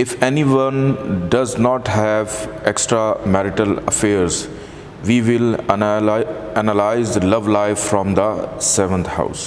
If anyone does not have extramarital affairs, we will analyze the love life from the 7th house.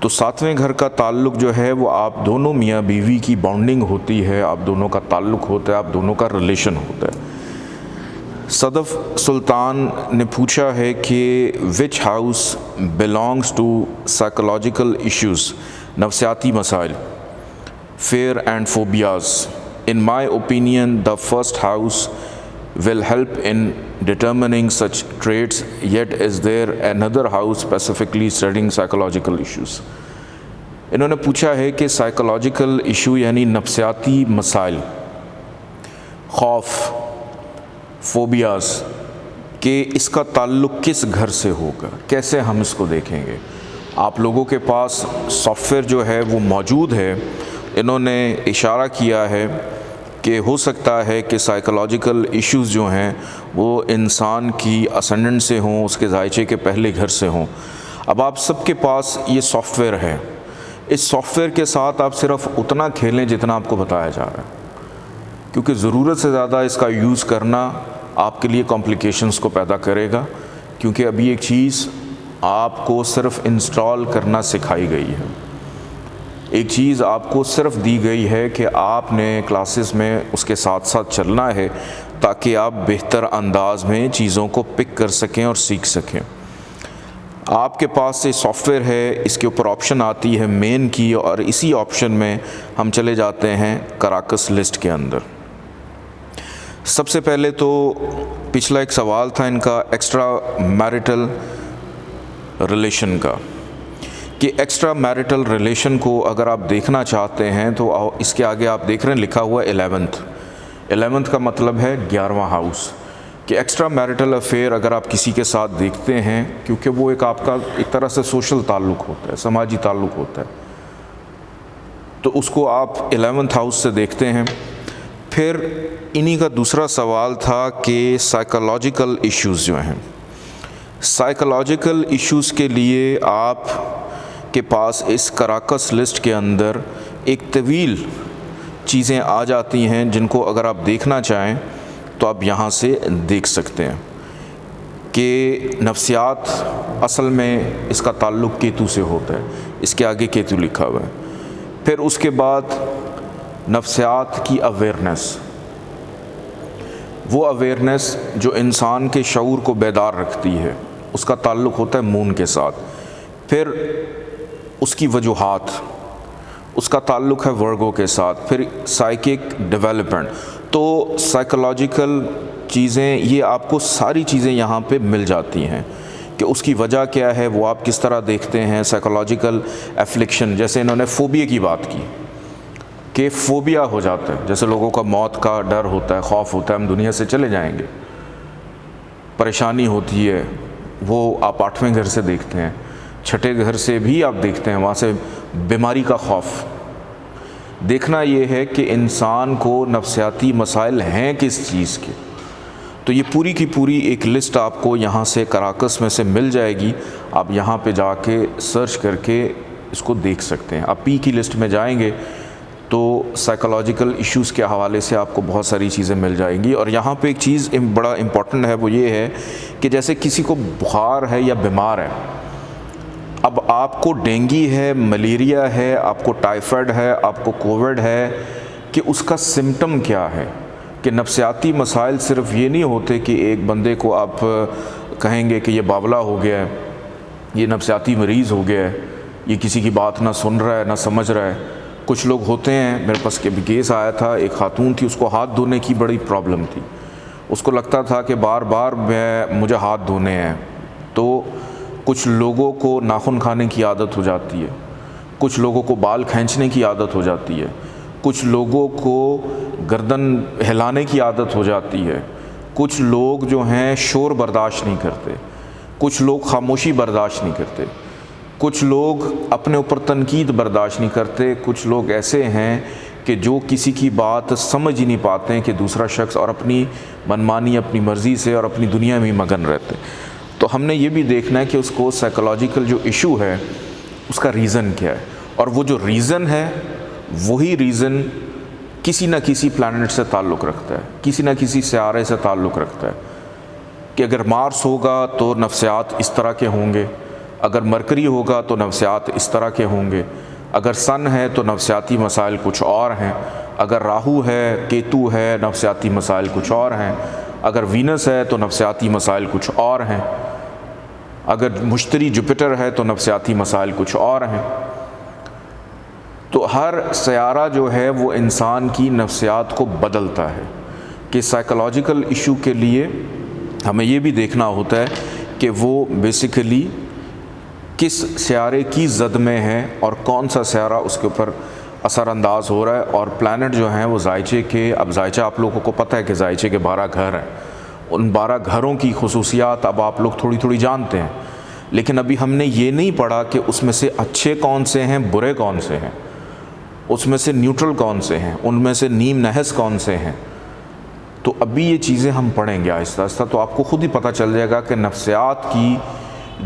تو ساتویں گھر کا تعلق جو ہے وہ آپ دونوں میاں بیوی کی بانڈنگ ہوتی ہے، آپ دونوں کا تعلق ہوتا ہے، آپ دونوں کا ریلیشن ہوتا ہے۔ صدف سلطان نے پوچھا ہے کہ which house belongs to psychological issues, نفسیاتی مسائل، fear and phobias. In my opinion, the first house will help in determining such traits, yet is there another house specifically studying psychological issues. انہوں نے پوچھا ہے کہ سائیکولوجیکل ایشو یعنی نفسیاتی مسائل، خوف، فوبیاز، کہ اس کا تعلق کس گھر سے ہوگا، کیسے ہم اس کو دیکھیں گے۔ آپ لوگوں کے پاس سافٹ ویئر جو ہے وہ موجود ہے، انہوں نے اشارہ کیا ہے کہ ہو سکتا ہے کہ سائیکولوجیکل ایشوز جو ہیں وہ انسان کی اسینڈنٹ سے ہوں، اس کے ذائچے کے پہلے گھر سے ہوں۔ اب آپ سب کے پاس یہ سافٹ ویئر ہے، اس سافٹ ویئر کے ساتھ آپ صرف اتنا کھیلیں جتنا آپ کو بتایا جا رہا ہے، کیونکہ ضرورت سے زیادہ اس کا یوز کرنا آپ کے لیے کمپلیکیشنز کو پیدا کرے گا، کیونکہ ابھی ایک چیز آپ کو صرف انسٹال کرنا سکھائی گئی ہے، ایک چیز آپ کو صرف دی گئی ہے کہ آپ نے کلاسز میں اس کے ساتھ ساتھ چلنا ہے تاکہ آپ بہتر انداز میں چیزوں کو پک کر سکیں اور سیکھ سکیں۔ آپ کے پاس یہ سافٹ ویئر ہے، اس کے اوپر آپشن آتی ہے مین کی، اور اسی آپشن میں ہم چلے جاتے ہیں کراکس لسٹ کے اندر۔ سب سے پہلے تو پچھلا ایک سوال تھا ان کا ایکسٹرا میرٹل ریلیشن کا، کہ ایکسٹرا میرٹل ریلیشن کو اگر آپ دیکھنا چاہتے ہیں تو اس کے آگے آپ دیکھ رہے ہیں لکھا ہوا ہے 11th کا مطلب ہے 11واں ہاؤس، کہ ایکسٹرا میرٹل افیئر اگر آپ کسی کے ساتھ دیکھتے ہیں، کیونکہ وہ ایک آپ کا ایک طرح سے سوشل تعلق ہوتا ہے، سماجی تعلق ہوتا ہے، تو اس کو آپ 11th ہاؤس سے دیکھتے ہیں۔ پھر انہی کا دوسرا سوال تھا کہ سائیکولوجیکل ایشوز جو ہیں، سائیکولوجیکل ایشوز کے لیے آپ کے پاس اس کراکس لسٹ کے اندر ایک طویل چیزیں آ جاتی ہیں جن کو اگر آپ دیکھنا چاہیں تو آپ یہاں سے دیکھ سکتے ہیں کہ نفسیات اصل میں اس کا تعلق کیتو سے ہوتا ہے، اس کے آگے کیتو لکھا ہوا ہے۔ پھر اس کے بعد نفسیات کی اویئرنیس، وہ اویئرنیس جو انسان کے شعور کو بیدار رکھتی ہے، اس کا تعلق ہوتا ہے مون کے ساتھ۔ پھر اس کی وجوہات، اس کا تعلق ہے ورگو کے ساتھ۔ پھر سائیکک ڈیولپمنٹ، تو سائیکولوجیکل چیزیں یہ آپ کو ساری چیزیں یہاں پہ مل جاتی ہیں کہ اس کی وجہ کیا ہے، وہ آپ کس طرح دیکھتے ہیں۔ سائیکولوجیکل ایفلکشن، جیسے انہوں نے فوبیا کی بات کی کہ فوبیا ہو جاتا ہے، جیسے لوگوں کا موت کا ڈر ہوتا ہے، خوف ہوتا ہے ہم دنیا سے چلے جائیں گے، پریشانی ہوتی ہے، وہ آپ 8ویں گھر سے دیکھتے ہیں، 6ٹھے گھر سے بھی آپ دیکھتے ہیں، وہاں سے بیماری کا خوف۔ دیکھنا یہ ہے کہ انسان کو نفسیاتی مسائل ہیں کس چیز کے، تو یہ پوری کی پوری ایک لسٹ آپ کو یہاں سے کراکس میں سے مل جائے گی، آپ یہاں پہ جا کے سرچ کر کے اس کو دیکھ سکتے ہیں۔ آپ پی کی لسٹ میں جائیں گے تو سائیکولوجیکل ایشوز کے حوالے سے آپ کو بہت ساری چیزیں مل جائیں گی۔ اور یہاں پہ ایک چیز بڑا امپورٹنٹ ہے، وہ یہ ہے کہ جیسے کسی کو بخار ہے یا بیمار ہے، اب آپ کو ڈینگی ہے، ملیریا ہے، آپ کو ٹائیفائڈ ہے، آپ کو کووڈ ہے، کہ اس کا سمٹم کیا ہے، کہ نفسیاتی مسائل صرف یہ نہیں ہوتے کہ ایک بندے کو آپ کہیں گے کہ یہ باولا ہو گیا ہے، یہ نفسیاتی مریض ہو گیا ہے، یہ کسی کی بات نہ سن رہا ہے نہ سمجھ رہا ہے۔ کچھ لوگ ہوتے ہیں، میرے پاس کیس آیا تھا، ایک خاتون تھی، اس کو ہاتھ دھونے کی بڑی پرابلم تھی، اس کو لگتا تھا کہ بار بار مجھے ہاتھ دھونے ہیں۔ تو کچھ لوگوں کو ناخن کھانے کی عادت ہو جاتی ہے، کچھ لوگوں کو بال کھینچنے کی عادت ہو جاتی ہے، کچھ لوگوں کو گردن ہلانے کی عادت ہو جاتی ہے، کچھ لوگ جو ہیں شور برداشت نہیں کرتے، کچھ لوگ خاموشی برداشت نہیں کرتے، کچھ لوگ اپنے اوپر تنقید برداشت نہیں کرتے، کچھ لوگ ایسے ہیں کہ جو کسی کی بات سمجھ ہی نہیں پاتے ہیں کہ دوسرا شخص، اور اپنی منمانی اپنی مرضی سے اور اپنی دنیا میں مگن رہتے۔ تو ہم نے یہ بھی دیکھنا ہے کہ اس کو سائیکولوجیکل جو ایشو ہے اس کا ریزن کیا ہے، اور وہ جو ریزن ہے وہی ریزن کسی نہ کسی پلانٹ سے تعلق رکھتا ہے، کسی نہ کسی سیارے سے تعلق رکھتا ہے، کہ اگر مارس ہوگا تو نفسیات اس طرح کے ہوں گے، اگر مرکری ہوگا تو نفسیات اس طرح کے ہوں گے، اگر سن ہے تو نفسیاتی مسائل کچھ اور ہیں، اگر راہو ہے، کیتو ہے، نفسیاتی مسائل کچھ اور ہیں، اگر وینس ہے تو نفسیاتی مسائل کچھ اور ہیں، اگر مشتری جوپیٹر ہے تو نفسیاتی مسائل کچھ اور ہیں۔ تو ہر سیارہ جو ہے وہ انسان کی نفسیات کو بدلتا ہے کہ سائیکولوجیکل ایشو کے لیے ہمیں یہ بھی دیکھنا ہوتا ہے کہ وہ بیسیکلی کس سیارے کی زد میں ہے اور کون سا سیارہ اس کے اوپر اثر انداز ہو رہا ہے۔ اور پلانٹ جو ہیں وہ زائچے کے، اب زائچہ آپ لوگوں کو پتہ ہے کہ زائچے کے 12 گھر ہیں، ان 12 گھروں کی خصوصیات اب آپ لوگ تھوڑی تھوڑی جانتے ہیں، لیکن ابھی ہم نے یہ نہیں پڑھا کہ اس میں سے اچھے کون سے ہیں، برے کون سے ہیں، اس میں سے نیوٹرل کون سے ہیں، ان میں سے نیم نحس کون سے ہیں۔ تو ابھی یہ چیزیں ہم پڑھیں گے آہستہ آہستہ، تو آپ کو خود ہی پتہ چل جائے گا کہ نفسیات کی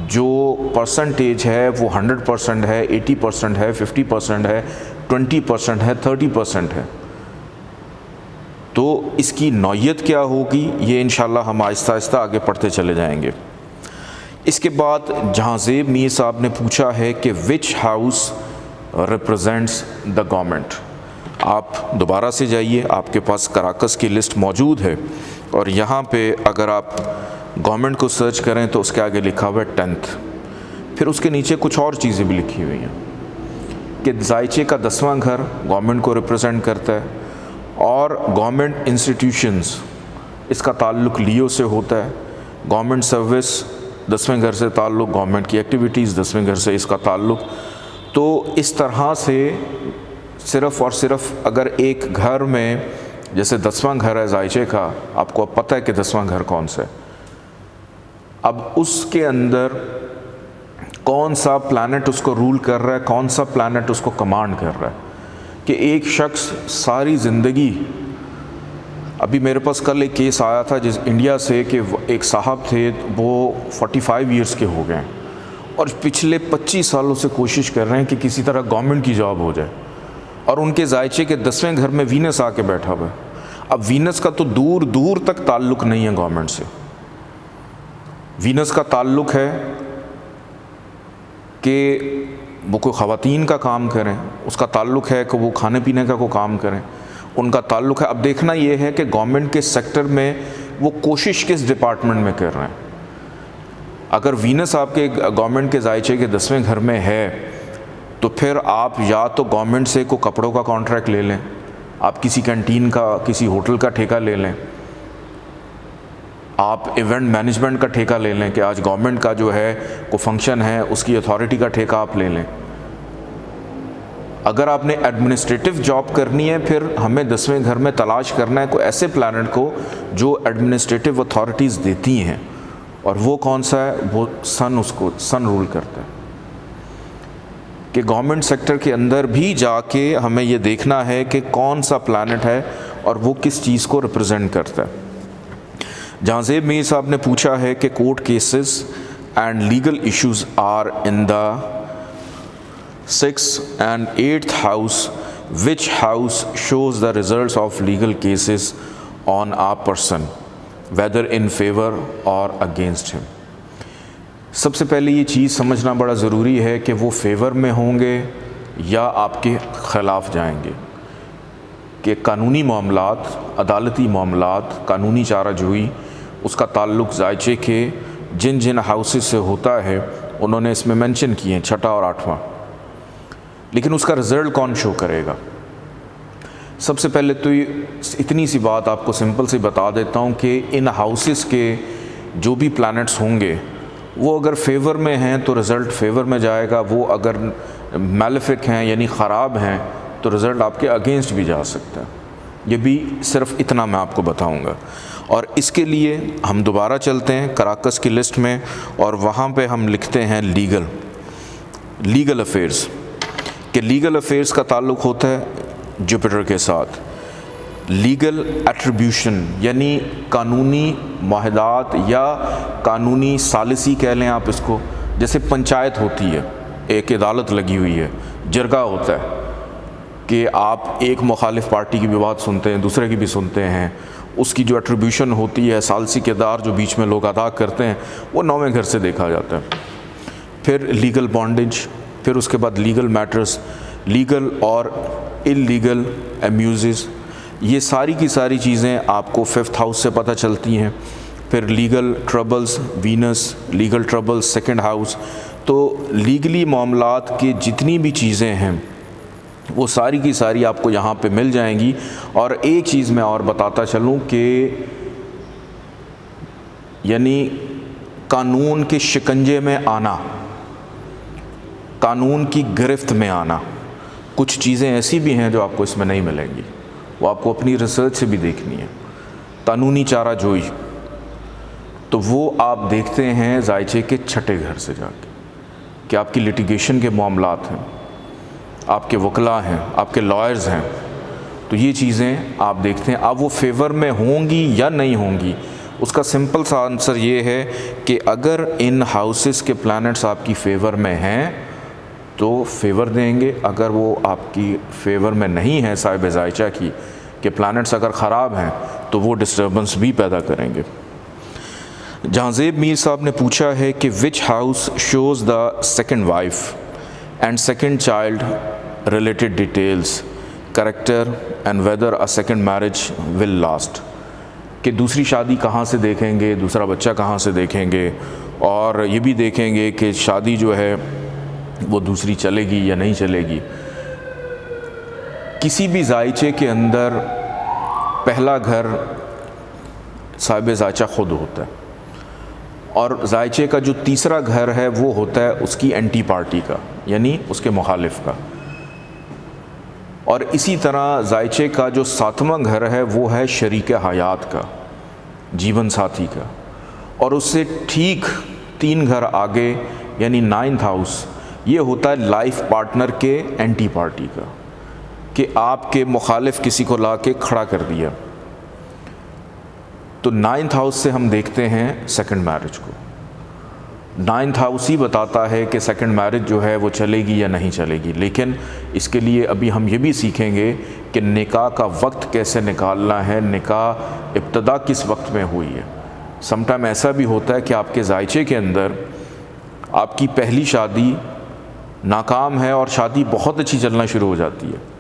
جو پرسنٹیج ہے وہ 100% ہے، 80% ہے، 50% ہے، 20% ہے، 30% ہے۔ تو اس کی نوعیت کیا ہوگی یہ انشاءاللہ ہم آہستہ آہستہ آگے پڑھتے چلے جائیں گے۔ اس کے بعد جہانزیب میر صاحب نے پوچھا ہے کہ which house represents the government. آپ دوبارہ سے جائیے، آپ کے پاس کراکس کی لسٹ موجود ہے، اور یہاں پہ اگر آپ گورنمنٹ کو سرچ کریں تو اس کے آگے لکھا ہوا ہے 10th، پھر اس کے نیچے کچھ اور چیزیں بھی لکھی ہوئی ہیں کہ زائچے کا 10واں گھر گورنمنٹ کو ریپرزینٹ کرتا ہے، اور گورنمنٹ انسٹیٹیوشنز اس کا تعلق لیو سے ہوتا ہے، گورنمنٹ سروس 10ویں گھر سے تعلق، گورنمنٹ کی ایکٹیویٹیز 10ویں گھر سے اس کا تعلق۔ تو اس طرح سے صرف اور صرف اگر ایک گھر میں جیسے 10واں گھر ہے زائچے کا، آپ کو اب پتہ ہے کہ 10واں گھر کون سا ہے، اب اس کے اندر کون سا پلانٹ اس کو رول کر رہا ہے، کون سا پلانٹ اس کو کمانڈ کر رہا ہے، کہ ایک شخص ساری زندگی، ابھی میرے پاس کل ایک کیس آیا تھا جس انڈیا سے کہ ایک صاحب تھے، وہ 45 ایئرس کے ہو گئے ہیں اور پچھلے 25 سالوں سے کوشش کر رہے ہیں کہ کسی طرح گورنمنٹ کی جاب ہو جائے، اور ان کے زائچے کے 10ویں گھر میں وینس آ کے بیٹھا ہوا ہے۔ اب وینس کا تو دور دور تک تعلق نہیں ہے گورنمنٹ سے، وینس کا تعلق ہے کہ وہ کوئی خواتین کا کام کریں، اس کا تعلق ہے کہ وہ کھانے پینے کا کوئی کام کریں، ان کا تعلق ہے۔ اب دیکھنا یہ ہے کہ گورنمنٹ کے سیکٹر میں وہ کوشش کس ڈپارٹمنٹ میں کر رہے ہیں۔ اگر وینس آپ کے گورنمنٹ کے زائچے کے 10ویں گھر میں ہے تو پھر آپ یا تو گورنمنٹ سے کوئی کپڑوں کا کانٹریکٹ لے لیں، آپ کسی کینٹین کا، کسی ہوٹل کا ٹھیکہ لے لیں، آپ ایونٹ مینجمنٹ کا ٹھیکہ لے لیں کہ آج گورنمنٹ کا جو ہے کوئی فنکشن ہے اس کی اتھارٹی کا ٹھیکہ آپ لے لیں۔ اگر آپ نے ایڈمنسٹریٹو جاب کرنی ہے، پھر ہمیں 10ویں گھر میں تلاش کرنا ہے کوئی ایسے پلانٹ کو جو ایڈمنسٹریٹو اتھارٹیز دیتی ہیں، اور وہ کون سا ہے؟ وہ سن، اس کو سن رول کرتا ہے۔ کہ گورنمنٹ سیکٹر کے اندر بھی جا کے ہمیں یہ دیکھنا ہے کہ کون سا پلانٹ ہے اور وہ کس چیز کو ریپرزینٹ کرتا ہے۔ جہانزیب میر صاحب نے پوچھا ہے کہ court cases and legal issues are in the 6th and 8th house, which house shows the results of legal cases on a person, whether in favor or against him۔ سب سے پہلے یہ چیز سمجھنا بڑا ضروری ہے کہ وہ فیور میں ہوں گے یا آپ کے خلاف جائیں گے، کہ قانونی معاملات، عدالتی معاملات، قانونی چارہ جوئی، اس کا تعلق زائچے کے جن جن ہاؤسز سے ہوتا ہے انہوں نے اس میں مینشن کیے ہیں، 6واں اور 8واں، لیکن اس کا رزلٹ کون شو کرے گا؟ سب سے پہلے تو اتنی سی بات آپ کو سمپل سی بتا دیتا ہوں کہ ان ہاؤسز کے جو بھی پلانٹس ہوں گے وہ اگر فیور میں ہیں تو رزلٹ فیور میں جائے گا، وہ اگر میلیفک ہیں یعنی خراب ہیں تو رزلٹ آپ کے اگینسٹ بھی جا سکتا ہے۔ یہ بھی صرف اتنا میں آپ کو بتاؤں گا، اور اس کے لیے ہم دوبارہ چلتے ہیں کراکس کی لسٹ میں، اور وہاں پہ ہم لکھتے ہیں لیگل افیئرز، کہ لیگل افیئرز کا تعلق ہوتا ہے جوپیٹر کے ساتھ۔ لیگل ایٹریبیوشن یعنی قانونی معاہدات یا قانونی ثالثی کہہ لیں آپ اس کو، جیسے پنچایت ہوتی ہے، ایک عدالت لگی ہوئی ہے، جرگہ ہوتا ہے کہ آپ ایک مخالف پارٹی کی بھی بات سنتے ہیں، دوسرے کی بھی سنتے ہیں، اس کی جو ایٹریبیوشن ہوتی ہے، ثالثی کردار جو بیچ میں لوگ ادا کرتے ہیں، وہ 9ویں گھر سے دیکھا جاتا ہے۔ پھر لیگل بانڈیج، پھر اس کے بعد لیگل میٹرز، لیگل اور اللیگل امیوزز، یہ ساری کی ساری چیزیں آپ کو 5th ہاؤس سے پتہ چلتی ہیں۔ پھر legal troubles, Venus, legal troubles 2nd house. تو لیگلی معاملات کی جتنی بھی چیزیں ہیں وہ ساری کی ساری آپ کو یہاں پہ مل جائیں گی۔ اور ایک چیز میں اور بتاتا چلوں کہ یعنی قانون کے شکنجے میں آنا، قانون کی گرفت میں آنا، کچھ چیزیں ایسی بھی ہیں جو آپ کو اس میں نہیں ملیں گی، وہ آپ کو اپنی ریسرچ سے بھی دیکھنی ہے۔ قانونی چارہ جوئی تو وہ آپ دیکھتے ہیں ذائچے کے چھٹے گھر سے جا کے کہ آپ کی لیٹیگیشن کے معاملات ہیں، آپ کے وکلاء ہیں، آپ کے لائرز ہیں، تو یہ چیزیں آپ دیکھتے ہیں۔ اب وہ فیور میں ہوں گی یا نہیں ہوں گی، اس کا سمپل سا آنسر یہ ہے کہ اگر ان ہاؤسز کے پلانٹس آپ کی فیور میں ہیں تو فیور دیں گے، اگر وہ آپ کی فیور میں نہیں ہیں صاحب ذائچہ کی کہ پلانٹس اگر خراب ہیں تو وہ ڈسٹربنس بھی پیدا کریں گے۔ جہانزیب میر صاحب نے پوچھا ہے کہ which house shows the 2nd wife and 2nd child related details character and whether a 2nd marriage will last, کہ دوسری شادی کہاں سے دیکھیں گے، دوسرا بچہ کہاں سے دیکھیں گے، اور یہ بھی دیکھیں گے کہ شادی جو ہے وہ دوسری چلے گی یا نہیں چلے گی۔ کسی بھی ذائچے کے اندر پہلا گھر صاحب ذائچہ خود ہوتا ہے، اور ذائچے کا جو تیسرا گھر ہے وہ ہوتا ہے اس کی اینٹی پارٹی کا، یعنی اس کے مخالف کا، اور اسی طرح ذائچے کا جو 7واں گھر ہے وہ ہے شریک حیات کا، جیون ساتھی کا، اور اس سے ٹھیک 3 گھر آگے یعنی 9th ہاؤس یہ ہوتا ہے لائف پارٹنر کے اینٹی پارٹی کا، کہ آپ کے مخالف کسی کو لا کے کھڑا کر دیا۔ تو 9th ہاؤس سے ہم دیکھتے ہیں 2nd میرج کو۔ 9th ہاؤس ہی بتاتا ہے کہ 2nd میرج جو ہے وہ چلے گی یا نہیں چلے گی، لیکن اس کے لیے ابھی ہم یہ بھی سیکھیں گے کہ نکاح کا وقت کیسے نکالنا ہے، نکاح ابتدا کس وقت میں ہوئی ہے۔ سم ٹائم ایسا بھی ہوتا ہے کہ آپ کے ذائچے کے اندر آپ کی پہلی شادی ناکام ہے اور شادی بہت اچھی چلنا شروع ہو جاتی ہے۔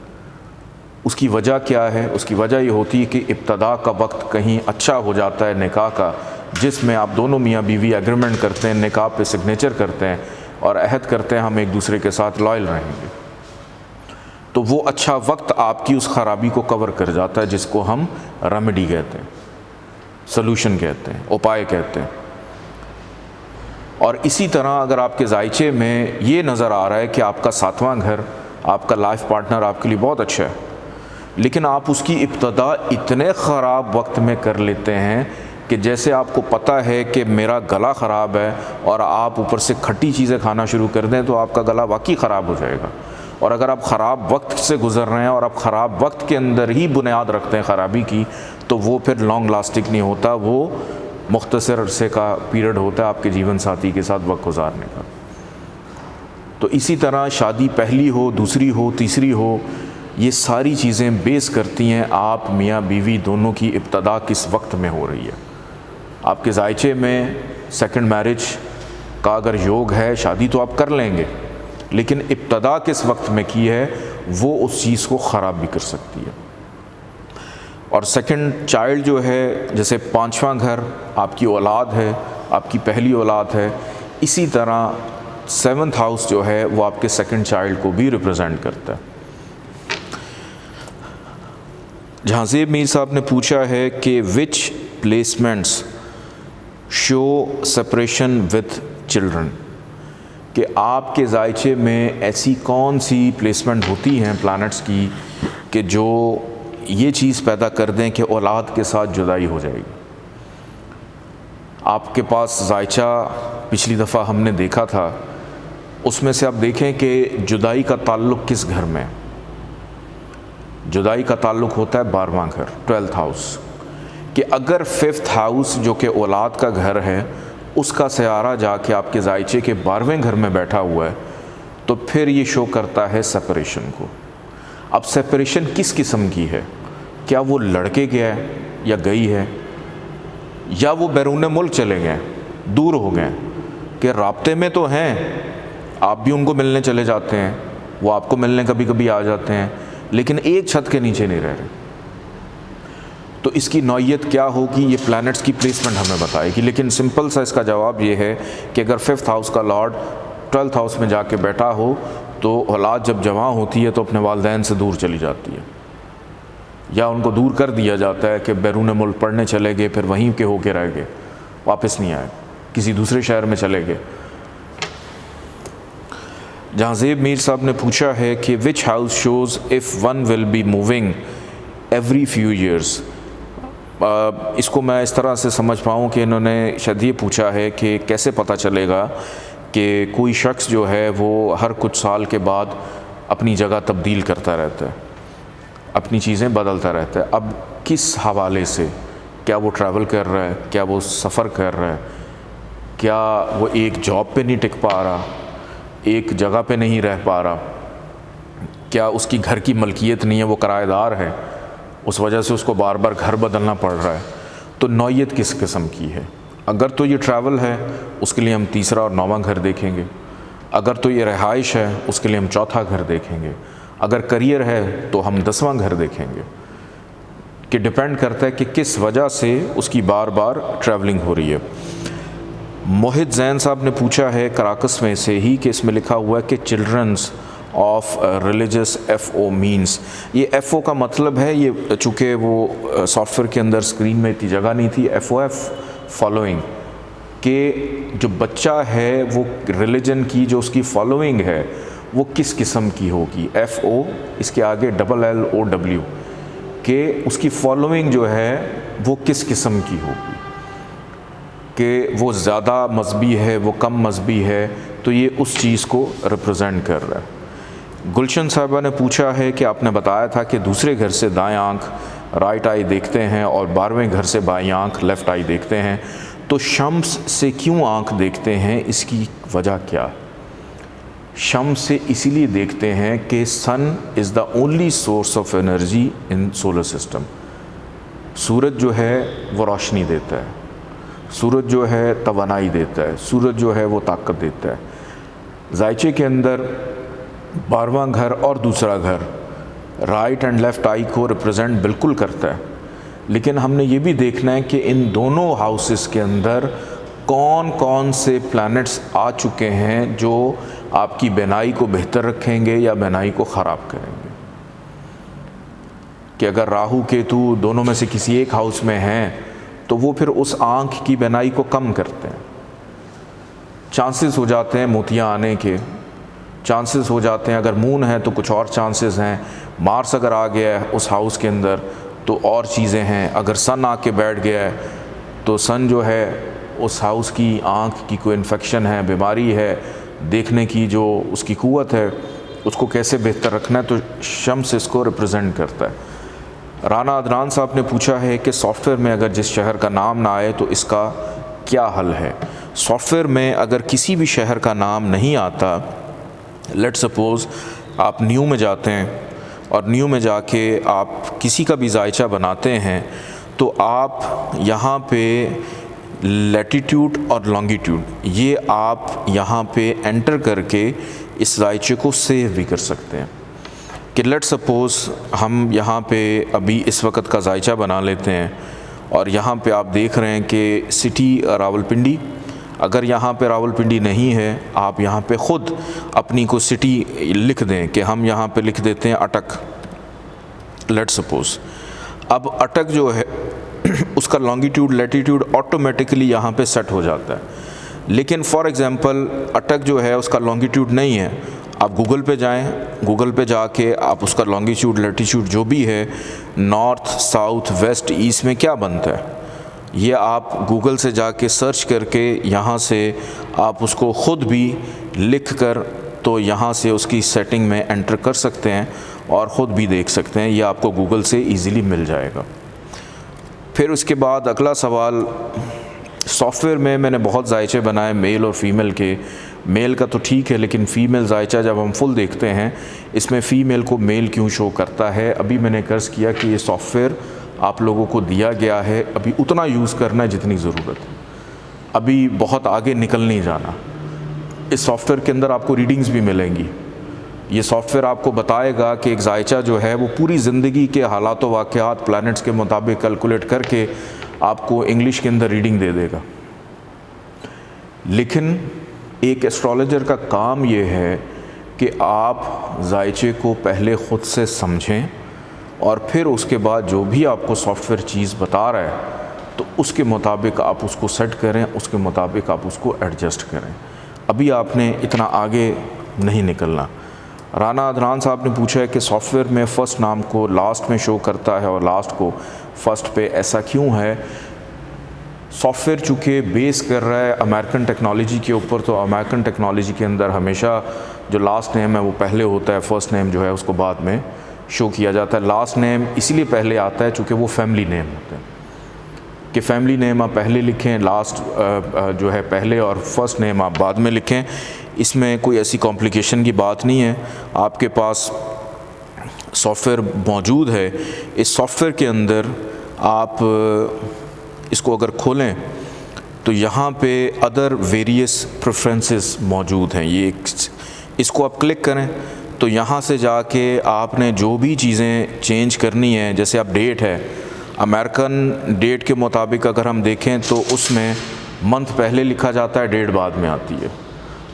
اس کی وجہ کیا ہے؟ اس کی وجہ یہ ہوتی ہے کہ ابتدا کا وقت کہیں اچھا ہو جاتا ہے نکاح کا، جس میں آپ دونوں میاں بیوی ایگریمنٹ کرتے ہیں، نکاح پہ سگنیچر کرتے ہیں اور عہد کرتے ہیں ہم ایک دوسرے کے ساتھ لائل رہیں گے، تو وہ اچھا وقت آپ کی اس خرابی کو کور کر جاتا ہے، جس کو ہم ریمیڈی کہتے ہیں، سلوشن کہتے ہیں، اپائے کہتے ہیں۔ اور اسی طرح اگر آپ کے ذائچے میں یہ نظر آ رہا ہے کہ آپ کا 7واں گھر، آپ کا لائف پارٹنر آپ کے لیے بہت اچھا ہے، لیکن آپ اس کی ابتدا اتنے خراب وقت میں کر لیتے ہیں کہ جیسے آپ کو پتہ ہے کہ میرا گلا خراب ہے اور آپ اوپر سے کھٹی چیزیں کھانا شروع کر دیں تو آپ کا گلا واقعی خراب ہو جائے گا۔ اور اگر آپ خراب وقت سے گزر رہے ہیں اور آپ خراب وقت کے اندر ہی بنیاد رکھتے ہیں خرابی کی، تو وہ پھر لانگ لاسٹنگ نہیں ہوتا، وہ مختصر عرصے کا پیریڈ ہوتا ہے آپ کے جیون ساتھی کے ساتھ وقت گزارنے کا۔ تو اسی طرح شادی پہلی ہو، دوسری ہو، تیسری ہو، یہ ساری چیزیں بیس کرتی ہیں آپ میاں بیوی دونوں کی ابتدا کس وقت میں ہو رہی ہے۔ آپ کے ذائچے میں 2nd میرج کا اگر یوگ ہے، شادی تو آپ کر لیں گے، لیکن ابتدا کس وقت میں کی ہے وہ اس چیز کو خراب بھی کر سکتی ہے۔ اور 2nd چائلڈ جو ہے، جیسے 5واں گھر آپ کی اولاد ہے، آپ کی پہلی اولاد ہے، اسی طرح 7th ہاؤس جو ہے وہ آپ کے 2nd چائلڈ کو بھی ریپرزینٹ کرتا ہے۔ جہانزیب میر صاحب نے پوچھا ہے کہ which placements show separation with children, کہ آپ کے ذائچے میں ایسی کون سی پلیسمنٹ ہوتی ہیں پلانٹس کی کہ جو یہ چیز پیدا کر دیں کہ اولاد کے ساتھ جدائی ہو جائے گی۔ آپ کے پاس ذائچہ پچھلی دفعہ ہم نے دیکھا تھا، اس میں سے آپ دیکھیں کہ جدائی کا تعلق کس گھر میں؟ جدائی کا تعلق ہوتا ہے 12واں گھر، 12th ہاؤس، کہ اگر 5th ہاؤس جو کہ اولاد کا گھر ہے اس کا سیارہ جا کے آپ کے ذائچے کے 12ویں گھر میں بیٹھا ہوا ہے تو پھر یہ شو کرتا ہے سپریشن کو۔ اب سپریشن کس قسم کی ہے؟ کیا وہ لڑکے گیا ہے یا گئی ہے، یا وہ بیرون ملک چلے گئے، دور ہو گئے؟ کہ رابطے میں تو ہیں، آپ بھی ان کو ملنے چلے جاتے ہیں، وہ آپ کو ملنے کبھی کبھی آ جاتے ہیں، لیکن ایک چھت کے نیچے نہیں رہ رہے. تو اس کی نوعیت کیا ہوگی یہ پلانٹس کی پلیسمنٹ ہمیں بتائے گی. لیکن سمپل سا اس کا جواب یہ ہے کہ اگر 5th ہاؤس کا لارڈ 12th ہاؤس میں جا کے بیٹھا ہو تو اولاد جب جوان ہوتی ہے تو اپنے والدین سے دور چلی جاتی ہے، یا ان کو دور کر دیا جاتا ہے کہ بیرون ملک پڑھنے چلے گئے، پھر وہیں کے ہو کے رہ گئے، واپس نہیں آئے، کسی دوسرے شہر میں چلے گئے. جہاں زیب میر صاحب نے پوچھا ہے کہ which house shows if one will be moving every few years. اس کو میں اس طرح سے سمجھ پاؤں کہ انہوں نے شاید یہ پوچھا ہے کہ کیسے پتہ چلے گا کہ کوئی شخص جو ہے وہ ہر کچھ سال کے بعد اپنی جگہ تبدیل کرتا رہتا ہے، اپنی چیزیں بدلتا رہتا ہے. اب کس حوالے سے؟ کیا وہ ٹریول کر رہا ہے، کیا وہ سفر کر رہا ہے، کیا وہ ایک جاب پہ نہیں ٹک پا رہا، ایک جگہ پہ نہیں رہ پا رہا، کیا اس کی گھر کی ملکیت نہیں ہے، وہ کرایہ دار ہے، اس وجہ سے اس کو بار بار گھر بدلنا پڑ رہا ہے. تو نوعیت کس قسم کی ہے؟ اگر تو یہ ٹریول ہے اس کے لیے ہم تیسرا اور 9واں گھر دیکھیں گے. اگر تو یہ رہائش ہے اس کے لیے ہم 4تھا گھر دیکھیں گے. اگر کریئر ہے تو ہم 10واں گھر دیکھیں گے. کہ ڈیپینڈ کرتا ہے کہ کس وجہ سے اس کی بار بار ٹریولنگ ہو رہی ہے. موہت زین صاحب نے پوچھا ہے کراکس میں سے ہی کہ اس میں لکھا ہوا ہے کہ childrens of religious F O means. یہ ایف او کا مطلب ہے، یہ چونکہ وہ سافٹ ویئر کے اندر اسکرین میں اتنی جگہ نہیں تھی، ایف او ایف فالوئنگ، کہ جو بچہ ہے وہ ریلیجن کی جو اس کی فالوئنگ ہے وہ کس قسم کی ہوگی. ایف او اس کے آگے LLOW، کہ اس کی فالوئنگ جو ہے وہ کس قسم کی ہوگی، کہ وہ زیادہ مذہبی ہے، وہ کم مذہبی ہے. تو یہ اس چیز کو ریپرزینٹ کر رہا ہے. گلشن صاحبہ نے پوچھا ہے کہ آپ نے بتایا تھا کہ دوسرے گھر سے دائیں آنکھ رائٹ آئی دیکھتے ہیں اور 12ویں گھر سے بائیں آنکھ لیفٹ آئی دیکھتے ہیں، تو شمس سے کیوں آنکھ دیکھتے ہیں؟ اس کی وجہ کیا؟ شمس سے اسی لیے دیکھتے ہیں کہ Sun is the only source of energy in solar system. سورج جو ہے وہ روشنی دیتا ہے، سورج جو ہے توانائی دیتا ہے، سورج جو ہے وہ طاقت دیتا ہے. ذائچے کے اندر 12واں گھر اور دوسرا گھر رائٹ اینڈ لیفٹ آئی کو ریپرزینٹ بالکل کرتا ہے، لیکن ہم نے یہ بھی دیکھنا ہے کہ ان دونوں ہاؤسز کے اندر کون کون سے پلانٹس آ چکے ہیں جو آپ کی بینائی کو بہتر رکھیں گے یا بینائی کو خراب کریں گے. کہ اگر راہو کیتو دونوں میں سے کسی ایک ہاؤس میں ہیں تو وہ پھر اس آنکھ کی بینائی کو کم کرتے ہیں. چانسز ہو جاتے ہیں موتیاں آنے کے، چانسز ہو جاتے ہیں اگر مون ہے تو کچھ اور چانسز ہیں، مارس اگر آ گیا ہے اس ہاؤس کے اندر تو اور چیزیں ہیں، اگر سن آ کے بیٹھ گیا ہے تو سن جو ہے اس ہاؤس کی آنکھ کی کوئی انفیکشن ہے، بیماری ہے، دیکھنے کی جو اس کی قوت ہے اس کو کیسے بہتر رکھنا ہے، تو شمس اس کو ریپرزینٹ کرتا ہے. رانا عدنان صاحب نے پوچھا ہے کہ سافٹ ویئر میں اگر جس شہر کا نام نہ آئے تو اس کا کیا حل ہے؟ سافٹ ویئر میں اگر کسی بھی شہر کا نام نہیں آتا، لیٹ سپوز آپ نیو میں جاتے ہیں اور نیو میں جا کے آپ کسی کا بھی ذائچہ بناتے ہیں تو آپ یہاں پہ لیٹیٹیوڈ اور لانگیٹیوڈ یہ آپ یہاں پہ انٹر کر کے اس ذائچے کو سیو بھی کر سکتے ہیں. کہ لیٹ سپوز ہم یہاں پہ ابھی اس وقت کا ذائچہ بنا لیتے ہیں اور یہاں پہ آپ دیکھ رہے ہیں کہ سٹی راولپنڈی، اگر یہاں پہ راولپنڈی نہیں ہے آپ یہاں پہ خود اپنی کو سٹی لکھ دیں کہ ہم یہاں پہ لکھ دیتے ہیں اٹک لیٹ سپوز. اب اٹک جو ہے اس کا لانگیٹیوڈ لیٹیٹیوڈ آٹومیٹکلی یہاں پہ سیٹ ہو جاتا ہے. لیکن فار ایگزامپل اٹک جو ہے اس کا لانگیٹیوڈ نہیں ہے، آپ گوگل پہ جائیں، گوگل پہ جا کے آپ اس کا لانگیٹیوڈ لیٹیٹیوڈ جو بھی ہے نارتھ ساؤتھ ویسٹ ایسٹ میں کیا بنتا ہے یہ آپ گوگل سے جا کے سرچ کر کے یہاں سے آپ اس کو خود بھی لکھ کر تو یہاں سے اس کی سیٹنگ میں انٹر کر سکتے ہیں اور خود بھی دیکھ سکتے ہیں. یہ آپ کو گوگل سے ایزیلی مل جائے گا. پھر اس کے بعد اگلا سوال، سافٹ ویئر میں نے بہت ذائچے بنائے میل اور فیمیل کے. میل کا تو ٹھیک ہے لیکن فیمیل ذائچہ جب ہم فل دیکھتے ہیں اس میں فیمیل کو میل کیوں شو کرتا ہے؟ ابھی میں نے عرض کیا کہ یہ سافٹ ویئر آپ لوگوں کو دیا گیا ہے، ابھی اتنا یوز کرنا ہے جتنی ضرورت ہے، ابھی بہت آگے نکل نہیں جانا. اس سافٹ ویئر کے اندر آپ کو ریڈنگز بھی ملیں گی. یہ سافٹ ویئر آپ کو بتائے گا کہ ایک ذائچہ جو ہے وہ پوری زندگی کے حالات و واقعات پلانٹس کے مطابق کیلکولیٹ کر کے آپ کو انگلش کے اندر ریڈنگ دے دے گا. لیکن ایک ایسٹرولوجر کا کام یہ ہے کہ آپ ذائچے کو پہلے خود سے سمجھیں اور پھر اس کے بعد جو بھی آپ کو سافٹ ویئر چیز بتا رہا ہے تو اس کے مطابق آپ اس کو سیٹ کریں, اس کے مطابق آپ اس کو ایڈجسٹ کریں. ابھی آپ نے اتنا آگے نہیں نکلنا. رانا عدنان صاحب نے پوچھا ہے کہ سافٹ ویئر میں فرسٹ نام کو لاسٹ میں شو کرتا ہے اور لاسٹ کو فرسٹ پہ, ایسا کیوں ہے؟ سافٹ ویئر چونکہ بیس کر رہا ہے امریکن ٹیکنالوجی کے اوپر, تو امریکن ٹیکنالوجی کے اندر ہمیشہ جو لاسٹ نیم ہے وہ پہلے ہوتا ہے, فرسٹ نیم جو ہے اس کو بعد میں شو کیا جاتا ہے. لاسٹ نیم اسی لیے پہلے آتا ہے چونکہ وہ فیملی نیم ہوتے ہیں, کہ فیملی نیم آپ پہلے لکھیں, لاسٹ جو ہے پہلے اور فرسٹ نیم آپ بعد میں لکھیں. اس میں کوئی ایسی کمپلیکیشن کی بات نہیں ہے. آپ کے پاس سافٹ ویئر موجود ہے, اس سافٹ ویئر کے اندر آپ اس کو اگر کھولیں تو یہاں پہ ادر ویریس پریفرنسز موجود ہیں. یہ اس کو آپ کلک کریں تو یہاں سے جا کے آپ نے جو بھی چیزیں چینج کرنی ہیں, جیسے اب ڈیٹ ہے, امریکن ڈیٹ کے مطابق اگر ہم دیکھیں تو اس میں منتھ پہلے لکھا جاتا ہے, ڈیٹ بعد میں آتی ہے.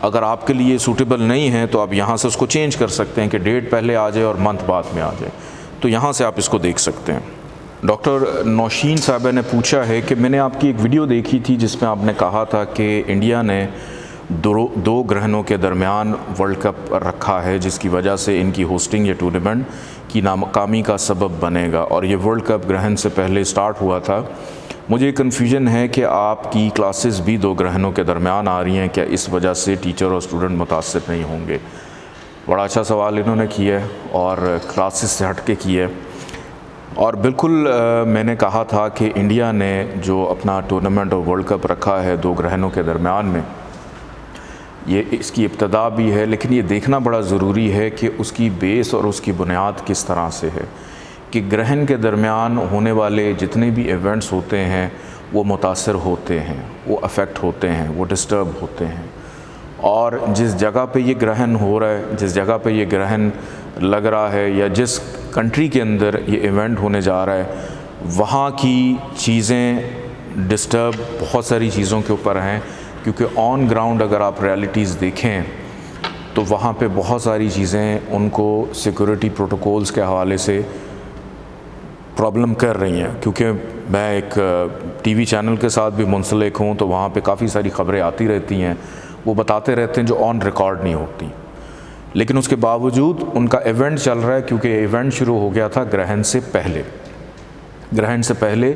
اگر آپ کے لیے سوٹیبل نہیں ہے تو آپ یہاں سے اس کو چینج کر سکتے ہیں کہ ڈیٹ پہلے آ جائے اور منتھ بعد میں آ جائے. تو یہاں سے آپ اس کو دیکھ سکتے ہیں. ڈاکٹر نوشین صاحبہ نے پوچھا ہے کہ میں نے آپ کی ایک ویڈیو دیکھی تھی جس میں آپ نے کہا تھا کہ انڈیا نے دو گرہنوں کے درمیان ورلڈ کپ رکھا ہے جس کی وجہ سے ان کی ہوسٹنگ یا ٹورنامنٹ کی ناکامی کا سبب بنے گا, اور یہ ورلڈ کپ گرہن سے پہلے سٹارٹ ہوا تھا. مجھے کنفیوژن ہے کہ آپ کی کلاسز بھی دو گرہنوں کے درمیان آ رہی ہیں, کیا اس وجہ سے ٹیچر اور اسٹوڈنٹ متاثر نہیں ہوں گے؟ بڑا اچھا سوال انہوں نے کیا ہے اور کلاسز سے ہٹ کے کیا ہے. اور بالکل میں نے کہا تھا کہ انڈیا نے جو اپنا ٹورنامنٹ اور ورلڈ کپ رکھا ہے دو گرہنوں کے درمیان میں, یہ اس کی ابتدا بھی ہے, لیکن یہ دیکھنا بڑا ضروری ہے کہ اس کی بیس اور اس کی بنیاد کس طرح سے ہے, کہ گرہن کے درمیان ہونے والے جتنے بھی ایونٹس ہوتے ہیں وہ متاثر ہوتے ہیں, وہ افیکٹ ہوتے ہیں, وہ ڈسٹرب ہوتے ہیں. اور جس جگہ پہ یہ گرہن ہو رہا ہے, جس جگہ پہ یہ گرہن لگ رہا ہے, یا جس کنٹری کے اندر یہ ایونٹ ہونے جا رہا ہے, وہاں کی چیزیں ڈسٹرب بہت ساری چیزوں کے اوپر ہیں, کیونکہ آن گراؤنڈ اگر آپ ریالٹیز دیکھیں تو وہاں پہ بہت ساری چیزیں ان کو سیکورٹی پروٹوکولز کے حوالے سے پرابلم کر رہی ہیں. کیونکہ میں ایک ٹی وی چینل کے ساتھ بھی منسلک ہوں تو وہاں پہ کافی ساری خبریں آتی رہتی ہیں, وہ بتاتے رہتے ہیں جو آن ریکارڈ نہیں ہوتی, لیکن اس کے باوجود ان کا ایونٹ چل رہا ہے کیونکہ ایونٹ شروع ہو گیا تھا گرہن سے پہلے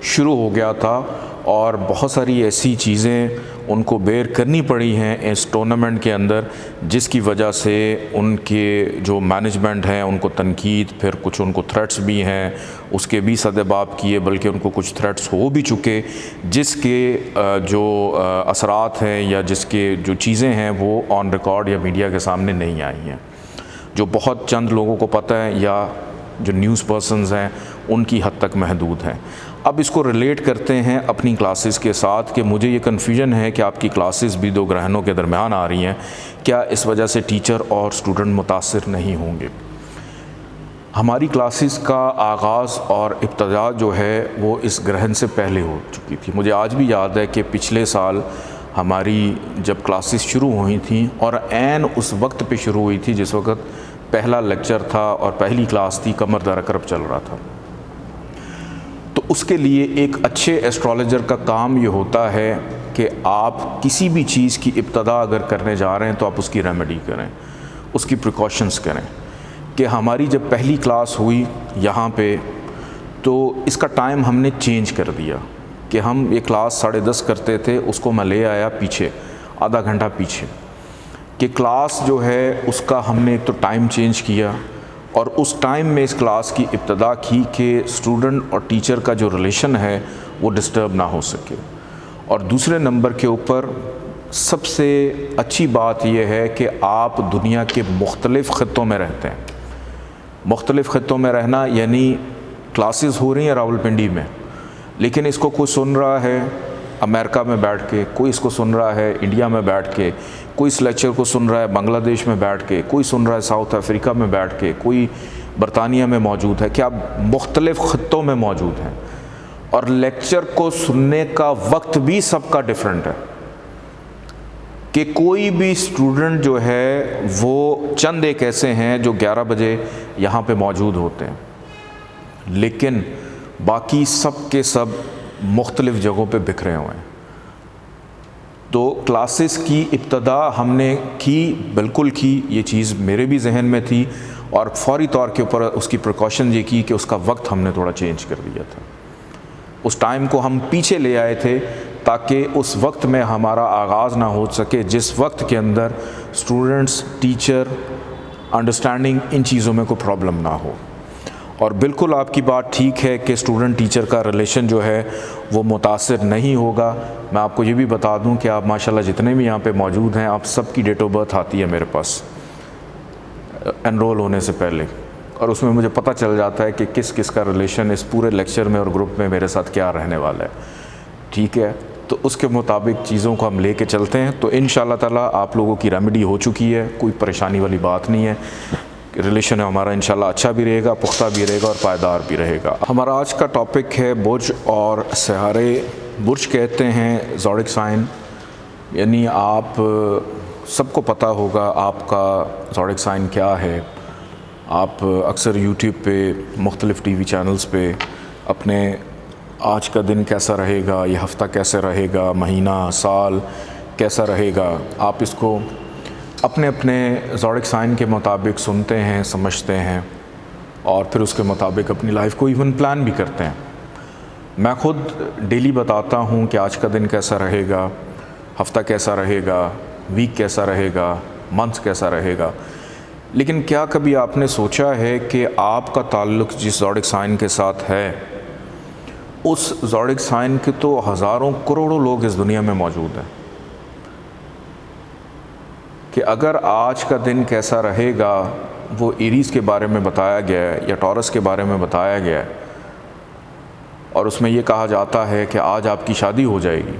شروع ہو گیا تھا. اور بہت ساری ایسی چیزیں ان کو بیئر کرنی پڑی ہیں اس ٹورنامنٹ کے اندر, جس کی وجہ سے ان کے جو مینجمنٹ ہیں ان کو تنقید, پھر کچھ ان کو تھریٹس بھی ہیں, اس کے بھی سدباب کیے, بلکہ ان کو کچھ تھریٹس ہو بھی چکے جس کے جو اثرات ہیں یا جس کے جو چیزیں ہیں وہ آن ریکارڈ یا میڈیا کے سامنے نہیں آئی ہیں, جو بہت چند لوگوں کو پتہ ہے یا جو نیوز پرسنز ہیں ان کی حد تک محدود ہیں. اب اس کو ریلیٹ کرتے ہیں اپنی کلاسز کے ساتھ کہ مجھے یہ کنفیوژن ہے کہ آپ کی کلاسز بھی دو گرہنوں کے درمیان آ رہی ہیں, کیا اس وجہ سے ٹیچر اور اسٹوڈنٹ متاثر نہیں ہوں گے؟ ہماری کلاسز کا آغاز اور ابتدا جو ہے وہ اس گرہن سے پہلے ہو چکی تھی. مجھے آج بھی یاد ہے کہ پچھلے سال ہماری جب کلاسز شروع ہوئی تھیں اور عین اس وقت پہ شروع ہوئی تھی جس وقت پہلا لیکچر تھا اور پہلی کلاس تھی, قمر در اقرب چل رہا تھا. تو اس کے لیے ایک اچھے ایسٹرولوجر کا کام یہ ہوتا ہے کہ آپ کسی بھی چیز کی ابتدا اگر کرنے جا رہے ہیں تو آپ اس کی ریمیڈی کریں, اس کی پریکاشنز کریں. کہ ہماری جب پہلی کلاس ہوئی یہاں پہ تو اس کا ٹائم ہم نے چینج کر دیا کہ ہم یہ کلاس 10:30 کرتے تھے, اس کو میں لے آیا پیچھے, آدھا گھنٹہ پیچھے, کہ کلاس جو ہے اس کا ہم نے ایک تو ٹائم چینج کیا اور اس ٹائم میں اس کلاس کی ابتدا کی کہ اسٹوڈنٹ اور ٹیچر کا جو ریلیشن ہے وہ ڈسٹرب نہ ہو سکے. اور دوسرے نمبر کے اوپر سب سے اچھی بات یہ ہے کہ آپ دنیا کے مختلف خطوں میں رہتے ہیں. مختلف خطوں میں رہنا یعنی کلاسز ہو رہی ہیں راولپنڈی میں, لیکن اس کو کوئی سن رہا ہے امریکہ میں بیٹھ کے، کوئی اس کو سن رہا ہے انڈیا میں بیٹھ کے، کوئی اس لیکچر کو سن رہا ہے بنگلہ دیش میں بیٹھ کے، کوئی سن رہا ہے ساؤتھ افریقہ میں بیٹھ کے، کوئی برطانیہ میں موجود ہے، کیا مختلف خطوں میں موجود ہیں، اور لیکچر کو سننے کا وقت بھی سب کا ڈیفرنٹ ہے، کہ کوئی بھی اسٹوڈنٹ جو ہے وہ چند ایک ایسے ہیں جو 11 بجے یہاں پہ موجود ہوتے ہیں، لیکن باقی سب کے سب مختلف جگہوں پہ بکھرے ہوئے ہیں۔ تو کلاسز کی ابتدا ہم نے کی، بالکل کی، یہ چیز میرے بھی ذہن میں تھی، اور فوری طور کے اوپر اس کی پریکاشن یہ کی کہ اس کا وقت ہم نے تھوڑا چینج کر دیا تھا، اس ٹائم کو ہم پیچھے لے آئے تھے تاکہ اس وقت میں ہمارا آغاز نہ ہو سکے جس وقت کے اندر اسٹوڈنٹس، ٹیچر، انڈرسٹینڈنگ، ان چیزوں میں کوئی پرابلم نہ ہو۔ اور بالکل آپ کی بات ٹھیک ہے کہ اسٹوڈنٹ ٹیچر کا ریلیشن جو ہے وہ متاثر نہیں ہوگا۔ میں آپ کو یہ بھی بتا دوں کہ آپ ماشاءاللہ جتنے بھی یہاں پہ موجود ہیں، آپ سب کی ڈیٹ آف برتھ آتی ہے میرے پاس انرول ہونے سے پہلے، اور اس میں مجھے پتہ چل جاتا ہے کہ کس کس کا ریلیشن اس پورے لیکچر میں اور گروپ میں میرے ساتھ کیا رہنے والا ہے، ٹھیک ہے؟ تو اس کے مطابق چیزوں کو ہم لے کے چلتے ہیں۔ تو انشاءاللہ تعالیٰ آپ لوگوں کی ریمیڈی ہو چکی ہے، کوئی پریشانی والی بات نہیں ہے، ریلیشن ہمارا انشاءاللہ اچھا بھی رہے گا، پختہ بھی رہے گا اور پائیدار بھی رہے گا۔ ہمارا آج کا ٹاپک ہے برج اور ستارے۔ برج کہتے ہیں زوڈک سائن، یعنی آپ سب کو پتہ ہوگا آپ کا زوڈک سائن کیا ہے۔ آپ اکثر یوٹیوب پہ، مختلف ٹی وی چینلز پہ اپنے آج کا دن کیسا رہے گا، یہ ہفتہ کیسے رہے گا، مہینہ، سال کیسا رہے گا، آپ اس کو اپنے اپنے زوڈک سائن کے مطابق سنتے ہیں، سمجھتے ہیں، اور پھر اس کے مطابق اپنی لائف کو ایون پلان بھی کرتے ہیں۔ میں خود ڈیلی بتاتا ہوں کہ آج کا دن کیسا رہے گا، ہفتہ کیسا رہے گا، ویک کیسا رہے گا، منتھ کیسا رہے گا، لیکن کیا کبھی آپ نے سوچا ہے کہ آپ کا تعلق جس زوڈک سائن کے ساتھ ہے، اس زوڈک سائن کے تو ہزاروں کروڑوں لوگ اس دنیا میں موجود ہیں، کہ اگر آج کا دن کیسا رہے گا وہ ایریز کے بارے میں بتایا گیا ہے یا ٹورس کے بارے میں بتایا گیا ہے، اور اس میں یہ کہا جاتا ہے کہ آج آپ کی شادی ہو جائے گی،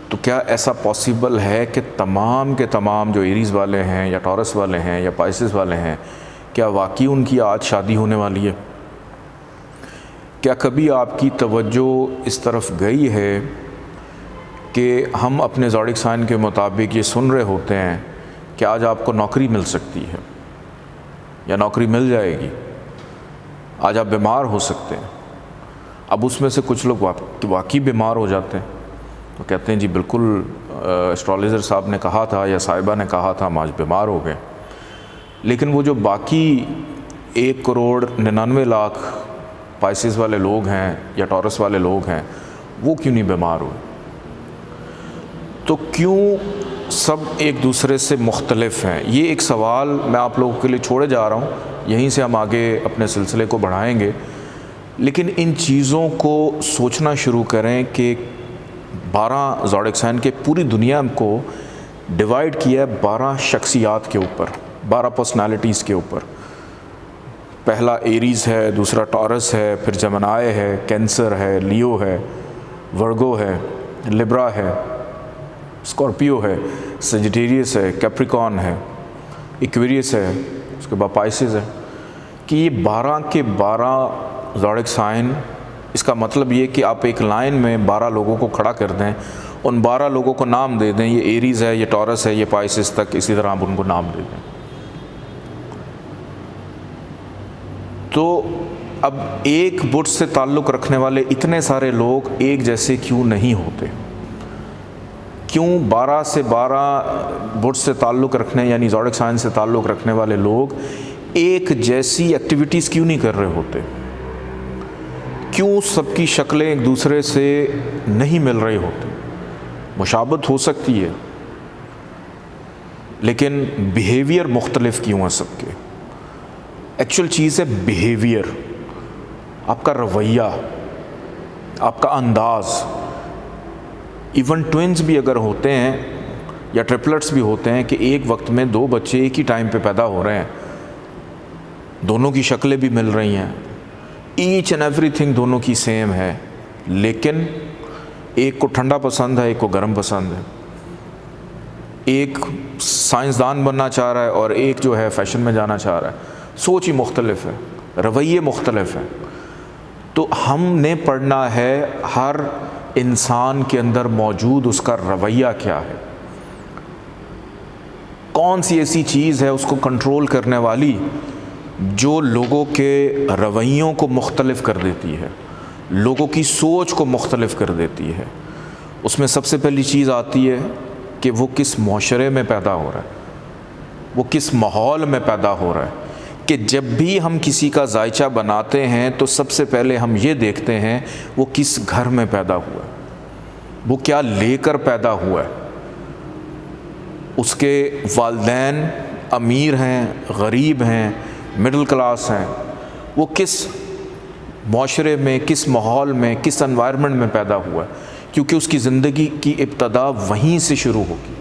تو کیا ایسا پاسبل ہے کہ تمام کے تمام جو ایریز والے ہیں یا ٹورس والے ہیں یا پائسس والے ہیں، کیا واقعی ان کی آج شادی ہونے والی ہے؟ کیا کبھی آپ کی توجہ اس طرف گئی ہے کہ ہم اپنے زوڈک سائن کے مطابق یہ سن رہے ہوتے ہیں کہ آج آپ کو نوکری مل سکتی ہے یا نوکری مل جائے گی، آج آپ بیمار ہو سکتے ہیں۔ اب اس میں سے کچھ لوگ واقعی بیمار ہو جاتے ہیں، تو کہتے ہیں جی بالکل اسٹرالوجر صاحب نے کہا تھا یا صاحبہ نے کہا تھا، ہم آج بیمار ہو گئے۔ لیکن وہ جو باقی 1,99,00,000 پائسز والے لوگ ہیں یا ٹورس والے لوگ ہیں، وہ کیوں نہیں بیمار ہوئے؟ تو کیوں سب ایک دوسرے سے مختلف ہیں؟ یہ ایک سوال میں آپ لوگوں کے لیے چھوڑے جا رہا ہوں، یہیں سے ہم آگے اپنے سلسلے کو بڑھائیں گے، لیکن ان چیزوں کو سوچنا شروع کریں کہ 12 زوڈک سائن کے پوری دنیا کو ڈیوائیڈ کیا ہے 12 شخصیات کے اوپر، 12 پرسنالٹیز کے اوپر۔ پہلا ایریز ہے، دوسرا ٹورس ہے، پھر جمنائے ہے، کینسر ہے، لیو ہے، ورگو ہے، لبرا ہے، اسکارپیو ہے، سیجیٹیریس ہے، کیپریکون ہے، ایکویریس ہے، اس کے بعد پائسس ہے، کہ یہ 12 کے 12 زوڈک سائن، اس کا مطلب یہ کہ آپ ایک لائن میں 12 لوگوں کو کھڑا کر دیں، ان 12 لوگوں کو نام دے دیں، یہ ایریز ہے، یہ ٹورس ہے، یہ پائسس تک، اسی طرح آپ ان کو نام دے دیں۔ تو اب ایک برج سے تعلق رکھنے والے اتنے سارے لوگ ایک جیسے کیوں نہیں ہوتے؟ کیوں 12 سے 12 برج سے تعلق رکھنے، یعنی زوڈک سائن سے تعلق رکھنے والے لوگ ایک جیسی ایکٹیویٹیز کیوں نہیں کر رہے ہوتے؟ کیوں سب کی شکلیں ایک دوسرے سے نہیں مل رہی ہوتی؟ مشابہت ہو سکتی ہے، لیکن بیہیویئر مختلف کیوں ہیں سب کے؟ ایکچوئل چیز ہے بیہیویئر، آپ کا رویہ، آپ کا انداز۔ ایون ٹوئنز بھی اگر ہوتے ہیں یا ٹرپلٹس بھی ہوتے ہیں کہ ایک وقت میں 2 بچے ایک ہی ٹائم پہ پیدا ہو رہے ہیں، دونوں کی شکلیں بھی مل رہی ہیں، ایچ اینڈ ایوری تھنگ دونوں کی سیم ہے، لیکن ایک کو ٹھنڈا پسند ہے، ایک کو گرم پسند ہے، ایک سائنسدان بننا چاہ رہا ہے اور ایک جو ہے فیشن میں جانا چاہ رہا ہے، سوچ ہی مختلف ہے، رویے مختلف ہیں۔ تو ہم نے پڑھنا ہے ہر انسان کے اندر موجود اس کا رویہ کیا ہے، کون سی ایسی چیز ہے اس کو کنٹرول کرنے والی جو لوگوں کے رویوں کو مختلف کر دیتی ہے، لوگوں کی سوچ کو مختلف کر دیتی ہے۔ اس میں سب سے پہلی چیز آتی ہے کہ وہ کس معاشرے میں پیدا ہو رہا ہے، وہ کس ماحول میں پیدا ہو رہا ہے۔ کہ جب بھی ہم کسی کا ذائچہ بناتے ہیں تو سب سے پہلے ہم یہ دیکھتے ہیں وہ کس گھر میں پیدا ہوا ہے، وہ کیا لے کر پیدا ہوا ہے، اس کے والدین امیر ہیں، غریب ہیں، مڈل کلاس ہیں، وہ کس معاشرے میں، کس ماحول میں، کس انوائرمنٹ میں پیدا ہوا ہے، کیونکہ اس کی زندگی کی ابتدا وہیں سے شروع ہوگی۔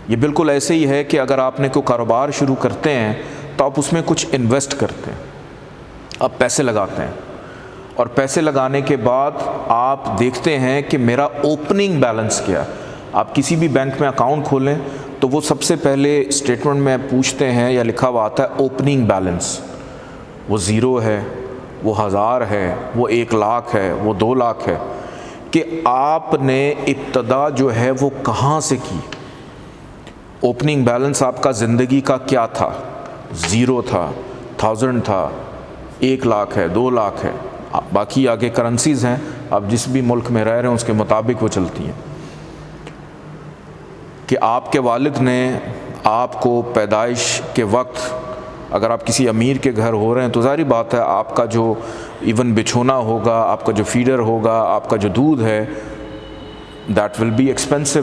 یہ بالکل ایسے ہی ہے کہ اگر آپ نے کوئی کاروبار شروع کرتے ہیں تو آپ اس میں کچھ انویسٹ کرتے ہیں، آپ پیسے لگاتے ہیں، اور پیسے لگانے کے بعد آپ دیکھتے ہیں کہ میرا اوپننگ بیلنس کیا ہے۔ آپ کسی بھی بینک میں اکاؤنٹ کھولیں تو وہ سب سے پہلے اسٹیٹمنٹ میں پوچھتے ہیں یا لکھا ہوا آتا ہے اوپننگ بیلنس، وہ 0 ہے، وہ 1000 ہے، وہ 1 لاکھ ہے، وہ 2 لاکھ ہے، کہ آپ نے ابتدا جو ہے وہ کہاں سے کی۔ اوپننگ بیلنس آپ کا زندگی کا کیا تھا، 0 تھا، 1000 تھا، 1 لاکھ ہے، 2 لاکھ ہے، باقی آگے کرنسیز ہیں، آپ جس بھی ملک میں رہ رہے ہیں اس کے مطابق وہ چلتی ہیں۔ کہ آپ کے والد نے آپ کو پیدائش کے وقت، اگر آپ کسی امیر کے گھر ہو رہے ہیں تو ظاہری بات ہے آپ کا جو ایون بچھونا ہوگا، آپ کا جو فیڈر ہوگا، آپ کا جو دودھ ہے، دیٹ ول بی ایکسپینسو۔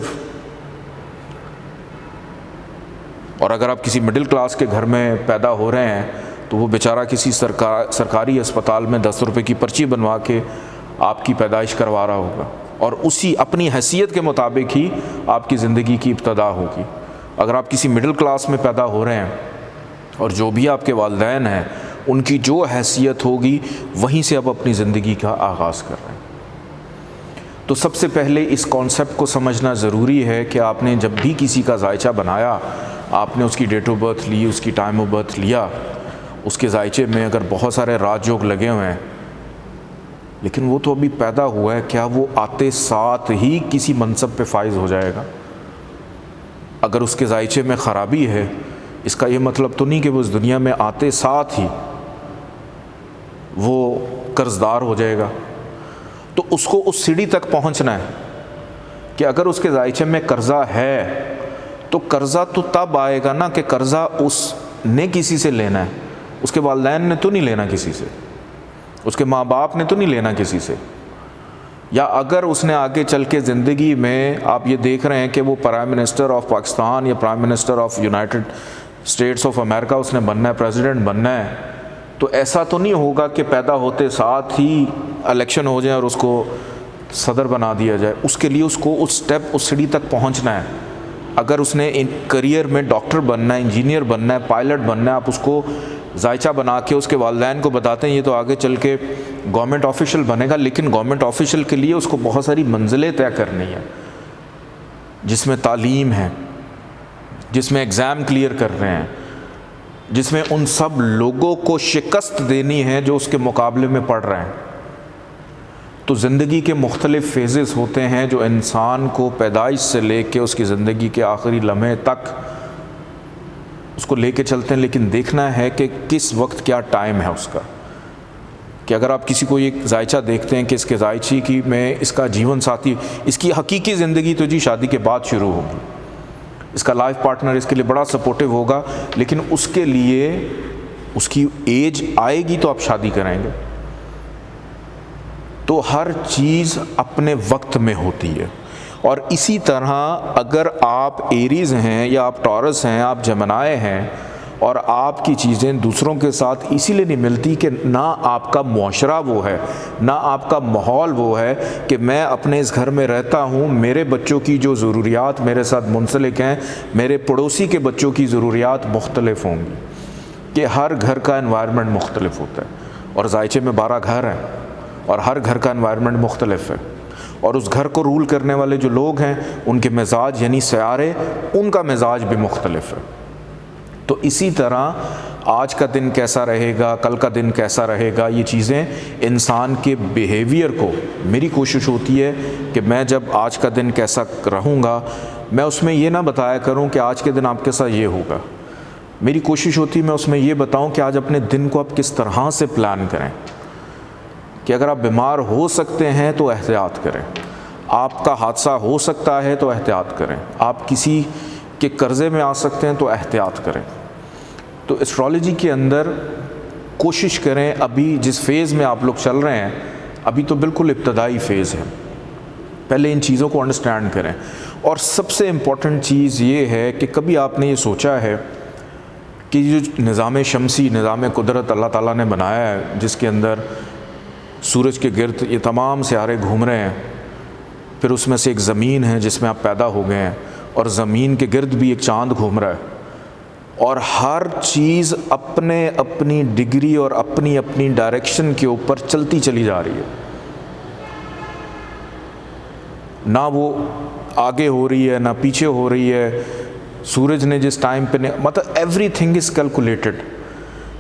اور اگر آپ کسی مڈل کلاس کے گھر میں پیدا ہو رہے ہیں تو وہ بیچارہ کسی سرکاری اسپتال میں 10 روپے کی پرچی بنوا کے آپ کی پیدائش کروا رہا ہوگا، اور اسی اپنی حیثیت کے مطابق ہی آپ کی زندگی کی ابتدا ہوگی۔ اگر آپ کسی مڈل کلاس میں پیدا ہو رہے ہیں اور جو بھی آپ کے والدین ہیں ان کی جو حیثیت ہوگی وہیں سے آپ اپنی زندگی کا آغاز کر رہے ہیں۔ تو سب سے پہلے اس کانسیپٹ کو سمجھنا ضروری ہے کہ آپ نے جب بھی کسی کا ذائچہ بنایا، آپ نے اس کی ڈیٹ آف برتھ لی، اس کی ٹائم آف برتھ لیا، اس کے ذائچے میں اگر بہت سارے راج یوگ لگے ہوئے ہیں، لیکن وہ تو ابھی پیدا ہوا ہے، کیا وہ آتے ساتھ ہی کسی منصب پہ فائز ہو جائے گا؟ اگر اس کے ذائچے میں خرابی ہے، اس کا یہ مطلب تو نہیں کہ وہ اس دنیا میں آتے ساتھ ہی وہ قرض دار ہو جائے گا۔ تو اس کو اس سیڑھی تک پہنچنا ہے کہ اگر اس کے ذائچے میں قرضہ ہے تو قرضہ تو تب آئے گا نا کہ قرضہ اس نے کسی سے لینا ہے، اس کے والدین نے تو نہیں لینا کسی سے، اس کے ماں باپ نے تو نہیں لینا کسی سے۔ یا اگر اس نے آگے چل کے زندگی میں، آپ یہ دیکھ رہے ہیں کہ وہ پرائم منسٹر آف پاکستان یا prime minister of United States of امریکہ اس نے بننا ہے، پریزیڈنٹ بننا ہے، تو ایسا تو نہیں ہوگا کہ پیدا ہوتے ساتھ ہی الیکشن ہو جائے اور اس کو صدر بنا دیا جائے۔ اس کے لیے اس کو اس سٹیپ، اس سیڑھی تک پہنچنا ہے۔ اگر اس نے کریئر میں ڈاکٹر بننا ہے، انجینئر بننا ہے، پائلٹ بننا ہے، آپ اس کو ذائچہ بنا کے اس کے والدین کو بتاتے ہیں یہ تو آگے چل کے گورنمنٹ آفیشل بنے گا، لیکن گورنمنٹ آفیشل کے لیے اس کو بہت ساری منزلیں طے کرنی ہیں، جس میں تعلیم ہے، جس میں ایگزام کلیئر کر رہے ہیں، جس میں ان سب لوگوں کو شکست دینی ہے جو اس کے مقابلے میں پڑھ رہے ہیں۔ تو زندگی کے مختلف فیزز ہوتے ہیں جو انسان کو پیدائش سے لے کے اس کی زندگی کے آخری لمحے تک اس کو لے کے چلتے ہیں، لیکن دیکھنا ہے کہ کس وقت کیا ٹائم ہے اس کا۔ کہ اگر آپ کسی کو یہ ذائچہ دیکھتے ہیں کہ اس کے ذائچی کی میں اس کا جیون ساتھی، اس کی حقیقی زندگی تو جی شادی کے بعد شروع ہوگی، اس کا لائف پارٹنر اس کے لیے بڑا سپورٹیو ہوگا، لیکن اس کے لیے اس کی ایج آئے گی تو آپ شادی کریں گے۔ تو ہر چیز اپنے وقت میں ہوتی ہے۔ اور اسی طرح اگر آپ ایریز ہیں یا آپ ٹورس ہیں، آپ جمنائے ہیں، اور آپ کی چیزیں دوسروں کے ساتھ اسی لیے نہیں ملتی کہ نہ آپ کا معاشرہ وہ ہے، نہ آپ کا ماحول وہ ہے کہ میں اپنے اس گھر میں رہتا ہوں، میرے بچوں کی جو ضروریات میرے ساتھ منسلک ہیں، میرے پڑوسی کے بچوں کی ضروریات مختلف ہوں گی، کہ ہر گھر کا انوائرمنٹ مختلف ہوتا ہے۔ اور ذائچے میں 12 گھر ہیں، اور ہر گھر کا انوائرمنٹ مختلف ہے، اور اس گھر کو رول کرنے والے جو لوگ ہیں ان کے مزاج یعنی سیارے، ان کا مزاج بھی مختلف ہے۔ تو اسی طرح آج کا دن کیسا رہے گا، کل کا دن کیسا رہے گا، یہ چیزیں انسان کے بیہیویئر کو، میری کوشش ہوتی ہے کہ میں جب آج کا دن کیسا رہوں گا، میں اس میں یہ نہ بتایا کروں کہ آج کے دن آپ کے ساتھ یہ ہوگا، میری کوشش ہوتی ہے میں اس میں یہ بتاؤں کہ آج اپنے دن کو آپ کس طرح سے پلان کریں، کہ اگر آپ بیمار ہو سکتے ہیں تو احتیاط کریں، آپ کا حادثہ ہو سکتا ہے تو احتیاط کریں، آپ کسی کے قرضے میں آ سکتے ہیں تو احتیاط کریں۔ تو اسٹرالوجی کے اندر کوشش کریں، ابھی جس فیز میں آپ لوگ چل رہے ہیں ابھی تو بالکل ابتدائی فیز ہے، پہلے ان چیزوں کو انڈرسٹینڈ کریں۔ اور سب سے امپورٹنٹ چیز یہ ہے کہ کبھی آپ نے یہ سوچا ہے کہ جو نظام شمسی، نظام قدرت اللہ تعالیٰ نے بنایا ہے، جس کے اندر سورج کے گرد یہ تمام سیارے گھوم رہے ہیں، پھر اس میں سے ایک زمین ہے جس میں آپ پیدا ہو گئے ہیں، اور زمین کے گرد بھی ایک چاند گھوم رہا ہے، اور ہر چیز اپنے اپنی ڈگری اور اپنی اپنی ڈائریکشن کے اوپر چلتی چلی جا رہی ہے، نہ وہ آگے ہو رہی ہے نہ پیچھے ہو رہی ہے، سورج نے جس ٹائم پہ مطلب ایوری تھنگ از کیلکولیٹڈ،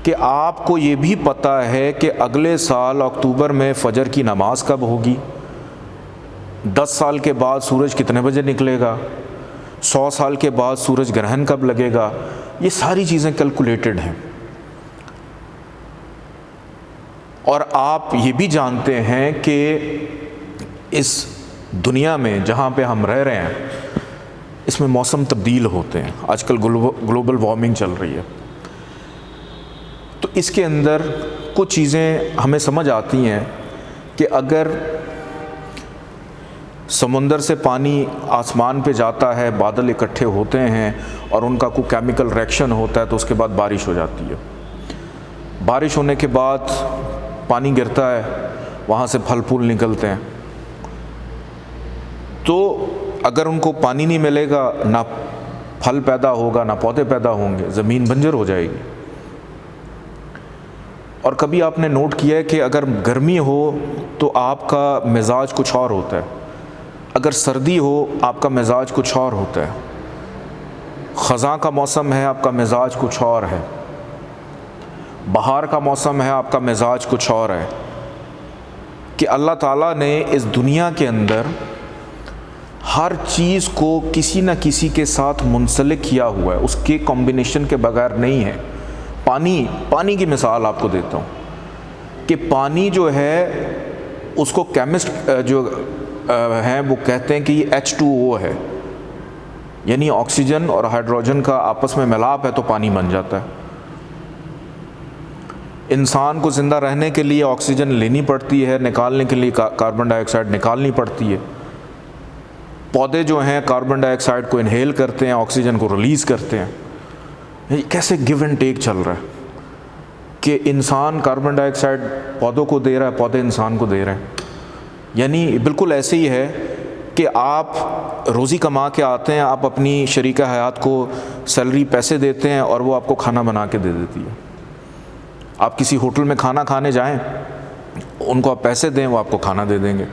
کہ آپ کو یہ بھی پتہ ہے کہ اگلے سال اکتوبر میں فجر کی نماز کب ہوگی، 10 سال کے بعد سورج کتنے بجے نکلے گا، 100 سال کے بعد سورج گرہن کب لگے گا، یہ ساری چیزیں کیلکولیٹڈ ہیں۔ اور آپ یہ بھی جانتے ہیں کہ اس دنیا میں جہاں پہ ہم رہ رہے ہیں اس میں موسم تبدیل ہوتے ہیں، آج کل گلوبل وارمنگ چل رہی ہے، تو اس کے اندر کچھ چیزیں ہمیں سمجھ آتی ہیں کہ اگر سمندر سے پانی آسمان پہ جاتا ہے، بادل اکٹھے ہوتے ہیں اور ان کا کوئی کیمیکل ریئیکشن ہوتا ہے تو اس کے بعد بارش ہو جاتی ہے، بارش ہونے کے بعد پانی گرتا ہے، وہاں سے پھل پھول نکلتے ہیں، تو اگر ان کو پانی نہیں ملے گا نہ پھل پیدا ہوگا نہ پودے پیدا ہوں گے، زمین بنجر ہو جائے گی۔ اور کبھی آپ نے نوٹ کیا ہے کہ اگر گرمی ہو تو آپ کا مزاج کچھ اور ہوتا ہے، اگر سردی ہو آپ کا مزاج کچھ اور ہوتا ہے، خزاں کا موسم ہے آپ کا مزاج کچھ اور ہے، بہار کا موسم ہے آپ کا مزاج کچھ اور ہے، کہ اللہ تعالیٰ نے اس دنیا کے اندر ہر چیز کو کسی نہ کسی کے ساتھ منسلک کیا ہوا ہے، اس کے کمبینیشن کے بغیر نہیں ہے۔ پانی کی مثال آپ کو دیتا ہوں کہ پانی جو ہے اس کو کیمسٹ جو ہیں وہ کہتے ہیں کہ یہ H2O ہے، یعنی آکسیجن اور ہائیڈروجن کا آپس میں ملاپ ہے تو پانی بن جاتا ہے۔ انسان کو زندہ رہنے کے لیے آکسیجن لینی پڑتی ہے، نکالنے کے لیے کاربن ڈائی آکسائڈ نکالنی پڑتی ہے، پودے جو ہیں کاربن ڈائی آکسائڈ کو انہیل کرتے ہیں، آکسیجن کو ریلیز کرتے ہیں۔ کیسے گیو اینڈ ٹیک چل رہا ہے کہ انسان کاربن ڈائی آکسائڈ پودوں کو دے رہا ہے، پودے انسان کو دے رہے ہیں، یعنی بالکل ایسے ہی ہے کہ آپ روزی کما کے آتے ہیں، آپ اپنی شریکہ حیات کو سیلری پیسے دیتے ہیں اور وہ آپ کو کھانا بنا کے دے دیتی ہے۔ آپ کسی ہوٹل میں کھانا کھانے جائیں، ان کو آپ پیسے دیں، وہ آپ کو کھانا دے دیں گے،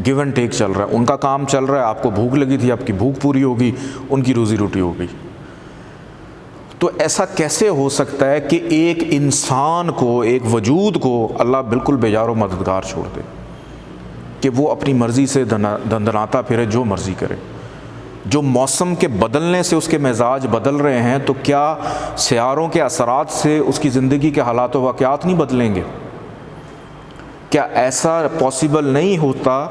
گیو اینڈ ٹیک چل رہا ہے، ان کا کام چل رہا ہے، آپ کو بھوک لگی تھی، آپ کی بھوک پوری ہوگی، ان کی روزی روٹی ہو گئی۔ تو ایسا کیسے ہو سکتا ہے کہ ایک انسان کو، ایک وجود کو اللہ بالکل بے یار و مددگار چھوڑ دے کہ وہ اپنی مرضی سے دندناتا پھرے، جو مرضی کرے؟ جو موسم کے بدلنے سے اس کے مزاج بدل رہے ہیں، تو کیا سیاروں کے اثرات سے اس کی زندگی کے حالات و واقعات نہیں بدلیں گے؟ کیا ایسا پاسبل نہیں ہوتا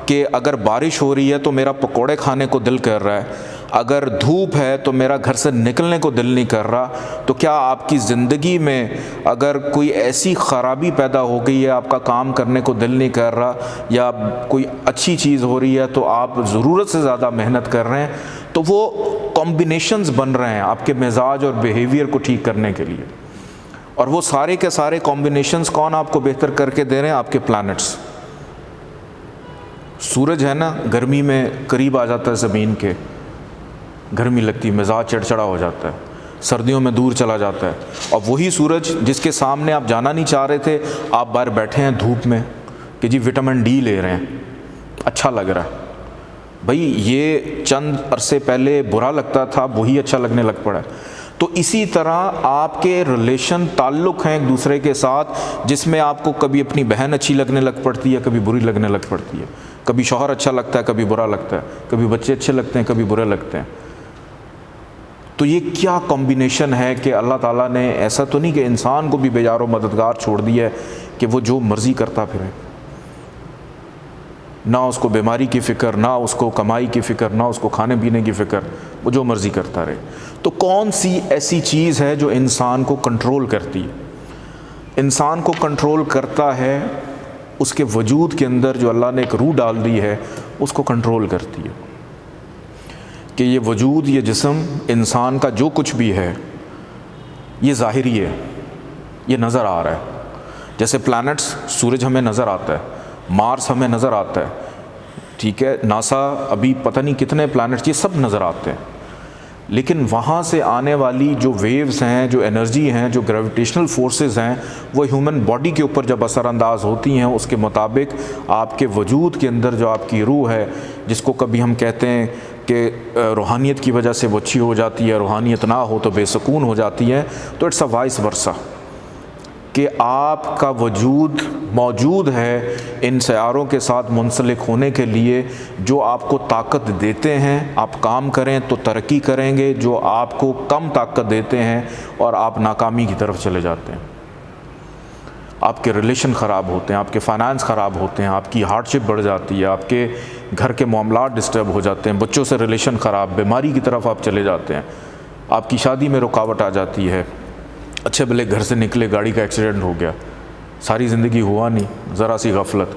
کہ اگر بارش ہو رہی ہے تو میرا پکوڑے کھانے کو دل کر رہا ہے، اگر دھوپ ہے تو میرا گھر سے نکلنے کو دل نہیں کر رہا؟ تو کیا آپ کی زندگی میں اگر کوئی ایسی خرابی پیدا ہو گئی ہے، آپ کا کام کرنے کو دل نہیں کر رہا، یا کوئی اچھی چیز ہو رہی ہے تو آپ ضرورت سے زیادہ محنت کر رہے ہیں، تو وہ کمبینیشنز بن رہے ہیں آپ کے مزاج اور بیہیویئر کو ٹھیک کرنے کے لیے، اور وہ سارے کے سارے کمبینیشنز کون آپ کو بہتر کر کے دے رہے ہیں؟ آپ کے پلانٹس۔ سورج ہے نا، گرمی میں قریب آ جاتا ہے زمین کے، گرمی لگتی، مزاج چڑچڑا ہو جاتا ہے، سردیوں میں دور چلا جاتا ہے، اور وہی سورج جس کے سامنے آپ جانا نہیں چاہ رہے تھے، آپ باہر بیٹھے ہیں دھوپ میں کہ کہ جی وٹامن ڈی لے رہے ہیں، اچھا لگ رہا ہے. بھائی یہ چند عرصے پہلے برا لگتا تھا، وہی اچھا لگنے لگ پڑا ہے. تو اسی طرح آپ کے ریلیشن تعلق ہیں ایک دوسرے کے ساتھ، جس میں آپ کو کبھی اپنی بہن اچھی لگنے لگ پڑتی ہے، کبھی بری لگنے لگ پڑتی ہے، کبھی شوہر اچھا لگتا ہے، کبھی برا لگتا ہے، کبھی بچے اچھے لگتے ہیں، کبھی برے لگتے ہیں. تو یہ کیا کمبینیشن ہے کہ اللہ تعالیٰ نے ایسا تو نہیں کہ انسان کو بھی بیزار و مددگار چھوڑ دیا ہے کہ وہ جو مرضی کرتا پھرے، نہ اس کو بیماری کی فکر، نہ اس کو کمائی کی فکر، نہ اس کو کھانے پینے کی فکر، وہ جو مرضی کرتا رہے. تو کون سی ایسی چیز ہے جو انسان کو کنٹرول کرتی ہے؟ انسان کو کنٹرول کرتا ہے اس کے وجود کے اندر جو اللہ نے ایک روح ڈال دی ہے، اس کو کنٹرول کرتی ہے کہ یہ وجود، یہ جسم، انسان کا جو کچھ بھی ہے یہ ظاہری ہے، یہ نظر آ رہا ہے. جیسے پلانٹس، سورج ہمیں نظر آتا ہے، مارس ہمیں نظر آتا ہے، ٹھیک ہے، ناسا ابھی پتہ نہیں کتنے پلانٹس، یہ سب نظر آتے ہیں. لیکن وہاں سے آنے والی جو ویوز ہیں، جو انرجی ہیں، جو گریویٹیشنل فورسز ہیں، وہ ہیومن باڈی کے اوپر جب اثر انداز ہوتی ہیں، اس کے مطابق آپ کے وجود کے اندر جو آپ کی روح ہے، جس کو کبھی ہم کہتے ہیں کہ روحانیت کی وجہ سے وہ اچھی ہو جاتی ہے، روحانیت نہ ہو تو بے سکون ہو جاتی ہے. تو اٹس اے وائس ورسا کہ آپ کا وجود موجود ہے ان سیاروں کے ساتھ منسلک ہونے کے لیے، جو آپ کو طاقت دیتے ہیں آپ کام کریں تو ترقی کریں گے، جو آپ کو کم طاقت دیتے ہیں اور آپ ناکامی کی طرف چلے جاتے ہیں. آپ کے ریلیشن خراب ہوتے ہیں، آپ کے فائنانس خراب ہوتے ہیں، آپ کی ہارڈ شپ بڑھ جاتی ہے، آپ کے گھر کے معاملات ڈسٹرب ہو جاتے ہیں، بچوں سے ریلیشن خراب، بیماری کی طرف آپ چلے جاتے ہیں، آپ کی شادی میں رکاوٹ آ جاتی ہے. اچھے بھلے گھر سے نکلے، گاڑی کا ایکسیڈنٹ ہو گیا، ساری زندگی ہوا نہیں، ذرا سی غفلت،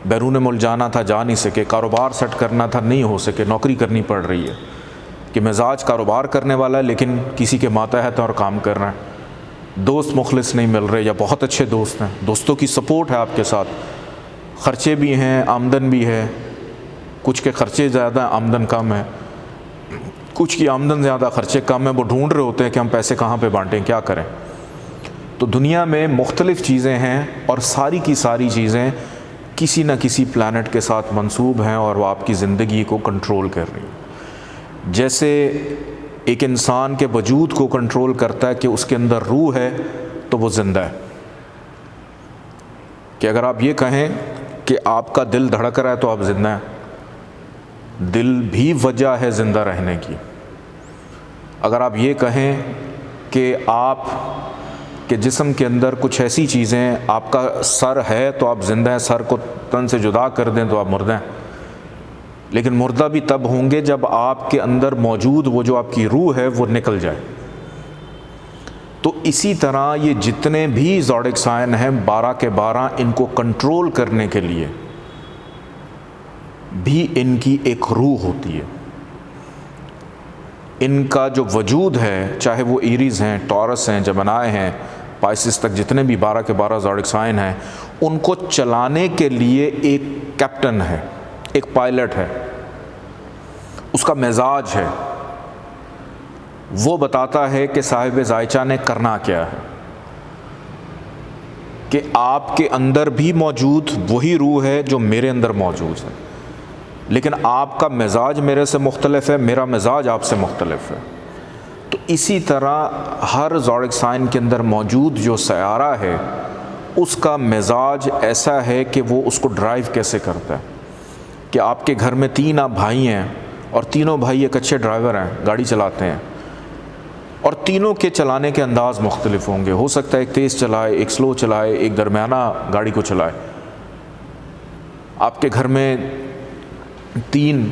بیرون ملک جانا تھا جا نہیں سکے، کاروبار سیٹ کرنا تھا نہیں ہو سکے، نوکری کرنی پڑ رہی ہے کہ مزاج کاروبار کرنے والا ہے لیکن کسی کے ماتحت اور کام کر رہے ہیں، دوست مخلص نہیں مل رہے یا بہت اچھے دوست ہیں، دوستوں کی سپورٹ ہے آپ کے ساتھ، خرچے بھی ہیں، آمدن بھی ہے، کچھ کے خرچے زیادہ ہیں، آمدن کم ہے، کچھ کی آمدن زیادہ خرچے کم ہیں، وہ ڈھونڈ رہے ہوتے ہیں کہ ہم پیسے کہاں پہ بانٹیں، کیا کریں. تو دنیا میں مختلف چیزیں ہیں اور ساری کی ساری چیزیں کسی نہ کسی پلانٹ کے ساتھ منسوب ہیں اور وہ آپ کی زندگی کو کنٹرول کر رہی ہیں. جیسے ایک انسان کے وجود کو کنٹرول کرتا ہے کہ اس کے اندر روح ہے تو وہ زندہ ہے. کہ اگر آپ یہ کہیں کہ آپ کا دل دھڑک رہا ہے تو آپ زندہ ہیں، دل بھی وجہ ہے زندہ رہنے کی. اگر آپ یہ کہیں کہ آپ کہ جسم کے اندر کچھ ایسی چیزیں، آپ کا سر ہے تو آپ زندہ ہیں، سر کو تن سے جدا کر دیں تو آپ مردہ ہیں. لیکن مردہ بھی تب ہوں گے جب آپ کے اندر موجود وہ جو آپ کی روح ہے وہ نکل جائے. تو اسی طرح یہ جتنے بھی زوڈک سائن ہیں 12 کے 12، ان کو کنٹرول کرنے کے لیے بھی ان کی ایک روح ہوتی ہے. ان کا جو وجود ہے، چاہے وہ ایریز ہیں، ٹورس ہیں، جمنائے ہیں، پائسس تک جتنے بھی 12 کے 12 زوڈک سائن ہیں، ان کو چلانے کے لیے ایک کیپٹن ہے، ایک پائلٹ ہے، اس کا مزاج ہے، وہ بتاتا ہے کہ صاحب ذائچہ نے کرنا کیا ہے. کہ آپ کے اندر بھی موجود وہی روح ہے جو میرے اندر موجود ہے، لیکن آپ کا مزاج میرے سے مختلف ہے، میرا مزاج آپ سے مختلف ہے. تو اسی طرح ہر زوڈک سائن کے اندر موجود جو سیارہ ہے اس کا مزاج ایسا ہے کہ وہ اس کو ڈرائیو کیسے کرتا ہے. کہ آپ کے گھر میں 3 آپ بھائی ہیں اور تینوں بھائی ایک اچھے ڈرائیور ہیں، گاڑی چلاتے ہیں، اور تینوں کے چلانے کے انداز مختلف ہوں گے. ہو سکتا ہے ایک تیز چلائے، ایک سلو چلائے، ایک درمیانہ گاڑی کو چلائے. آپ کے گھر میں 3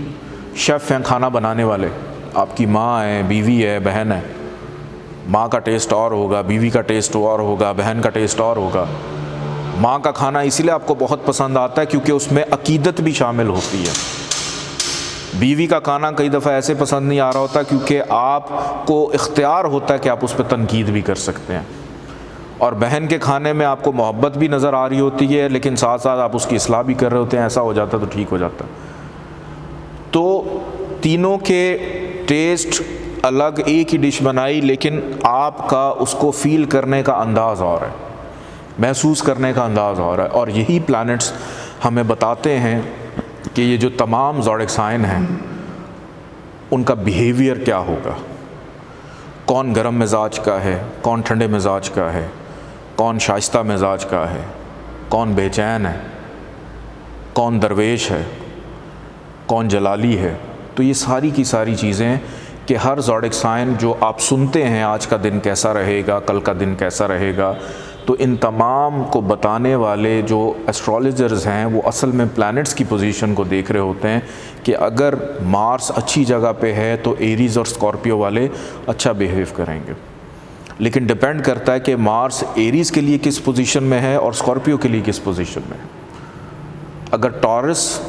شیف ہیں کھانا بنانے والے، آپ کی ماں ہے، بیوی ہے، بہن ہے. ماں کا ٹیسٹ اور ہوگا، بیوی کا ٹیسٹ اور ہوگا، بہن کا ٹیسٹ اور ہوگا. ماں کا کھانا اسی لیے آپ کو بہت پسند آتا ہے کیونکہ اس میں عقیدت بھی شامل ہوتی ہے. بیوی کا کھانا کئی دفعہ ایسے پسند نہیں آ رہا ہوتا کیونکہ آپ کو اختیار ہوتا ہے کہ آپ اس پہ تنقید بھی کر سکتے ہیں. اور بہن کے کھانے میں آپ کو محبت بھی نظر آ رہی ہوتی ہے لیکن ساتھ ساتھ آپ اس کی اصلاح بھی کر رہے ہوتے ہیں، ایسا ہو جاتا تو ٹھیک ہو جاتا. تو تینوں کے ٹیسٹ الگ، ایک ہی ڈش بنائی لیکن آپ کا اس کو فیل کرنے کا انداز اور ہے، محسوس کرنے کا انداز اور ہے. اور یہی پلانٹس ہمیں بتاتے ہیں کہ یہ جو تمام زوڈک سائن ہیں ان کا بیہیویئر کیا ہوگا، کون گرم مزاج کا ہے، کون ٹھنڈے مزاج کا ہے، کون شائستہ مزاج کا ہے، کون بے چین ہے، کون درویش ہے، کون جلالی ہے۔ تو یہ ساری کی ساری چیزیں کہ ہر زوڈک سائن جو آپ سنتے ہیں آج کا دن کیسا رہے گا، کل کا دن کیسا رہے گا، تو ان تمام کو بتانے والے جو ایسٹرولوجرز ہیں وہ اصل میں پلانٹس کی پوزیشن کو دیکھ رہے ہوتے ہیں کہ اگر مارس اچھی جگہ پہ ہے تو ایریز اور اسکارپیو والے اچھا بیہیو کریں گے، لیکن ڈپینڈ کرتا ہے کہ مارس ایریز کے لیے کس پوزیشن میں ہے اور اسکارپیو کے لیے کس پوزیشن میں ہے۔ اگر ٹورس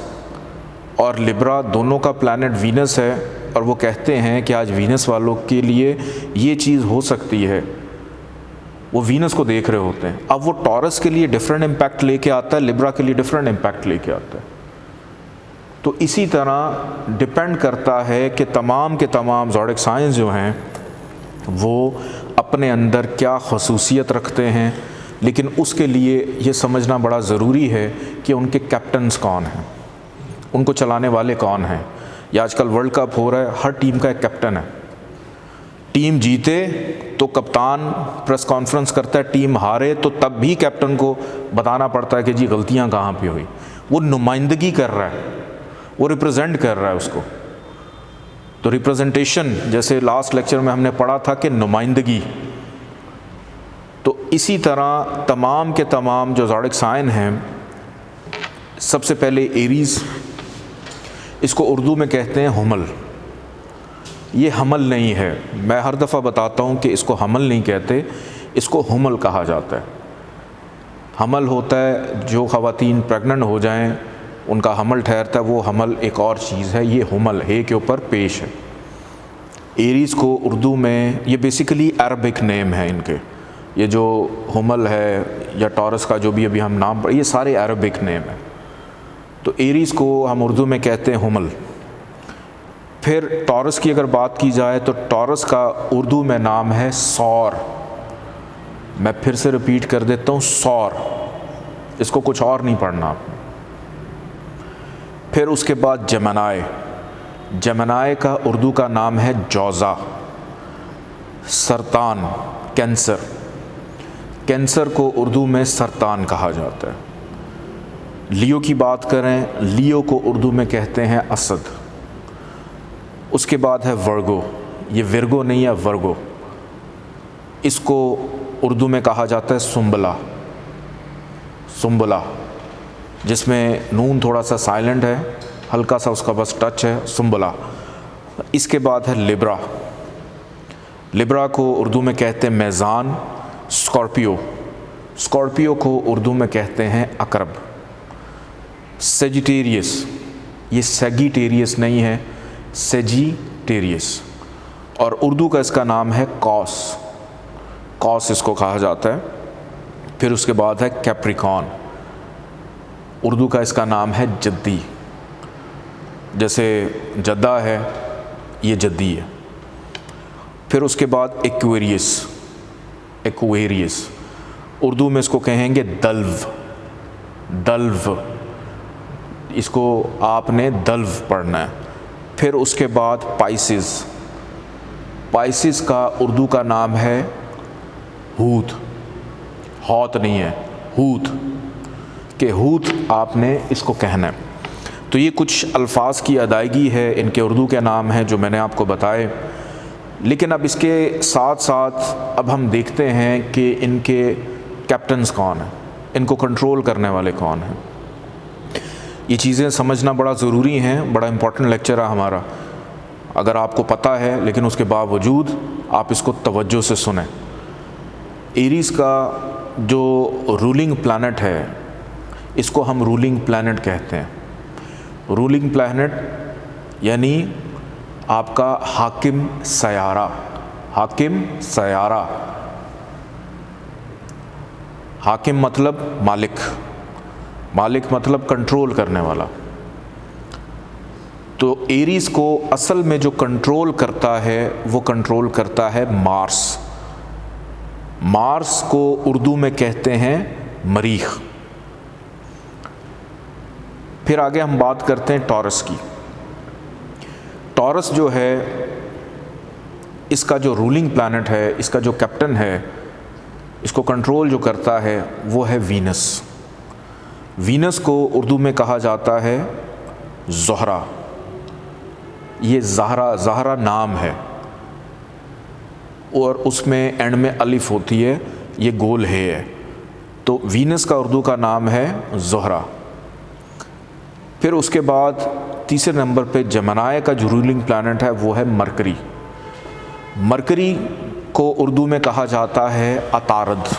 اور لبرا دونوں کا پلانٹ وینس ہے اور وہ کہتے ہیں کہ آج وینس والوں کے لیے یہ چیز ہو سکتی ہے، وہ وینس کو دیکھ رہے ہوتے ہیں، اب وہ ٹورس کے لیے ڈفرینٹ امپیکٹ لے کے آتا ہے، لبرا کے لیے ڈفرینٹ امپیکٹ لے کے آتا ہے۔ تو اسی طرح ڈپینڈ کرتا ہے کہ تمام کے تمام زوڈک سائنز جو ہیں وہ اپنے اندر کیا خصوصیت رکھتے ہیں، لیکن اس کے لیے یہ سمجھنا بڑا ضروری ہے کہ ان کے کیپٹنز کون ہیں، ان کو چلانے والے کون ہیں۔ یا آج کل ورلڈ کپ ہو رہا ہے، ہر ٹیم کا ایک کیپٹن ہے، ٹیم جیتے تو کپتان پریس کانفرنس کرتا ہے، ٹیم ہارے تو تب بھی کیپٹن کو بتانا پڑتا ہے کہ جی غلطیاں کہاں پہ ہوئی۔ وہ نمائندگی کر رہا ہے، وہ ریپرزینٹ کر رہا ہے اس کو۔ تو ریپرزنٹیشن، جیسے لاسٹ لیکچر میں ہم نے پڑھا تھا کہ نمائندگی، تو اسی طرح تمام کے تمام جو زوڈک سائن ہیں، سب سے پہلے ایریز، اس کو اردو میں کہتے ہیں حمل۔ یہ حمل نہیں ہے، میں ہر دفعہ بتاتا ہوں کہ اس کو حمل نہیں کہتے، اس کو حمل کہا جاتا ہے۔ حمل ہوتا ہے جو خواتین پریگننٹ ہو جائیں ان کا حمل ٹھہرتا ہے، وہ حمل ایک اور چیز ہے، یہ حمل ہے کے اوپر پیش ہے۔ ایریز کو اردو میں، یہ بیسیکلی عربک نیم ہے ان کے، یہ جو حمل ہے یا ٹورس کا جو بھی ابھی ہم نام یہ سارے عربک نیم ہیں۔ تو ایریز کو ہم اردو میں کہتے ہیں حمل۔ پھر ٹورس کی اگر بات کی جائے تو ٹورس کا اردو میں نام ہے سور۔ میں پھر سے ریپیٹ کر دیتا ہوں، سور، اس کو کچھ اور نہیں پڑھنا آپ نے۔ پھر اس کے بعد جیمنائی، جیمنائی کا اردو کا نام ہے جوزا۔ سرطان، کینسر، کینسر کو اردو میں سرطان کہا جاتا ہے۔ لیو کی بات کریں، لیو کو اردو میں کہتے ہیں اسد۔ اس کے بعد ہے ورگو، یہ ورگو نہیں ہے، ورگو، اس کو اردو میں کہا جاتا ہے سنبلا، سنبلا، جس میں نون تھوڑا سا سائلنٹ ہے، ہلکا سا اس کا بس ٹچ ہے، سنبلا۔ اس کے بعد ہے لبرا، لبرا کو اردو میں کہتے ہیں میزان۔ اسکارپیو، اسکارپیو کو اردو میں کہتے ہیں عقرب۔ سیجیٹیریس، یہ سیگیٹیریس نہیں ہے، سیجیٹیریس، اور اردو کا اس کا نام ہے قوس، قوس اس کو کہا جاتا ہے۔ پھر اس کے بعد ہے کیپریکان، اردو کا اس کا نام ہے جدی، جیسے جدہ ہے یہ جدی ہے۔ پھر اس کے بعد ایکویریس، ایکویریس، اردو میں اس کو کہیں گے دلو، دلو، اس کو آپ نے دلو پڑھنا ہے۔ پھر اس کے بعد پائسز، پائسز کا اردو کا نام ہے ہوت، ہوت نہیں ہے، ہوت، کہ ہوت آپ نے اس کو کہنا ہے۔ تو یہ کچھ الفاظ کی ادائیگی ہے، ان کے اردو کے نام ہیں جو میں نے آپ کو بتائے۔ لیکن اب اس کے ساتھ ساتھ اب ہم دیکھتے ہیں کہ ان کے کیپٹنز کون ہیں، ان کو کنٹرول کرنے والے کون ہیں۔ یہ چیزیں سمجھنا بڑا ضروری ہیں، بڑا امپورٹنٹ لیکچر ہے ہمارا، اگر آپ کو پتہ ہے لیکن اس کے باوجود آپ اس کو توجہ سے سنیں۔ ایریز کا جو رولنگ پلانٹ ہے اس کو ہم رولنگ پلانٹ کہتے ہیں۔ رولنگ پلانٹ یعنی آپ کا حاکم سیارہ، حاکم سیارہ، حاکم مطلب مالک، مالک مطلب کنٹرول کرنے والا۔ تو ایریز کو اصل میں جو کنٹرول کرتا ہے وہ کنٹرول کرتا ہے مارس۔ مارس کو اردو میں کہتے ہیں مریخ۔ پھر آگے ہم بات کرتے ہیں ٹورس کی. ٹورس جو ہے اس کا جو رولنگ پلانٹ ہے, اس کا جو کیپٹن ہے, اس کو کنٹرول جو کرتا ہے وہ ہے وینس. وینس کو اردو میں کہا جاتا ہے زہرہ. یہ زہرہ نام ہے اور اس میں اینڈ میں الف ہوتی ہے, یہ گول ہے. تو وینس کا اردو کا نام ہے زہرہ. پھر اس کے بعد تیسرے نمبر پہ جمنائے کا جو رولنگ پلانٹ ہے وہ ہے مرکری. مرکری کو اردو میں کہا جاتا ہے عطارد.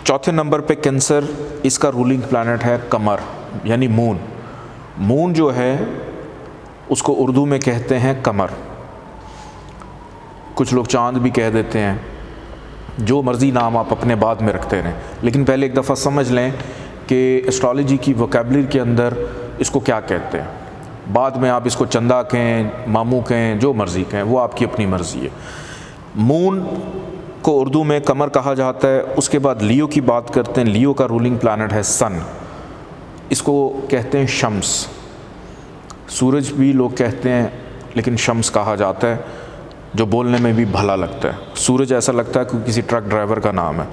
چوتھے نمبر پہ کینسر, اس کا رولنگ پلانٹ ہے قمر یعنی مون. مون جو ہے اس کو اردو میں کہتے ہیں قمر, کچھ لوگ چاند بھی کہہ دیتے ہیں, جو مرضی نام آپ اپنے بعد میں رکھتے رہیں, لیکن پہلے ایک دفعہ سمجھ لیں کہ ایسٹرالوجی کی ووکیبلری کے اندر اس کو کیا کہتے ہیں. بعد میں آپ اس کو چندہ کہیں, ماموں کہیں, جو مرضی کہیں, وہ آپ کی اپنی مرضی ہے. مون کو اردو میں قمر کہا جاتا ہے. اس کے بعد لیو کی بات کرتے ہیں. لیو کا رولنگ پلانٹ ہے سن, اس کو کہتے ہیں شمس. سورج بھی لوگ کہتے ہیں لیکن شمس کہا جاتا ہے, جو بولنے میں بھی بھلا لگتا ہے. سورج ایسا لگتا ہے کہ کسی ٹرک ڈرائیور کا نام ہے.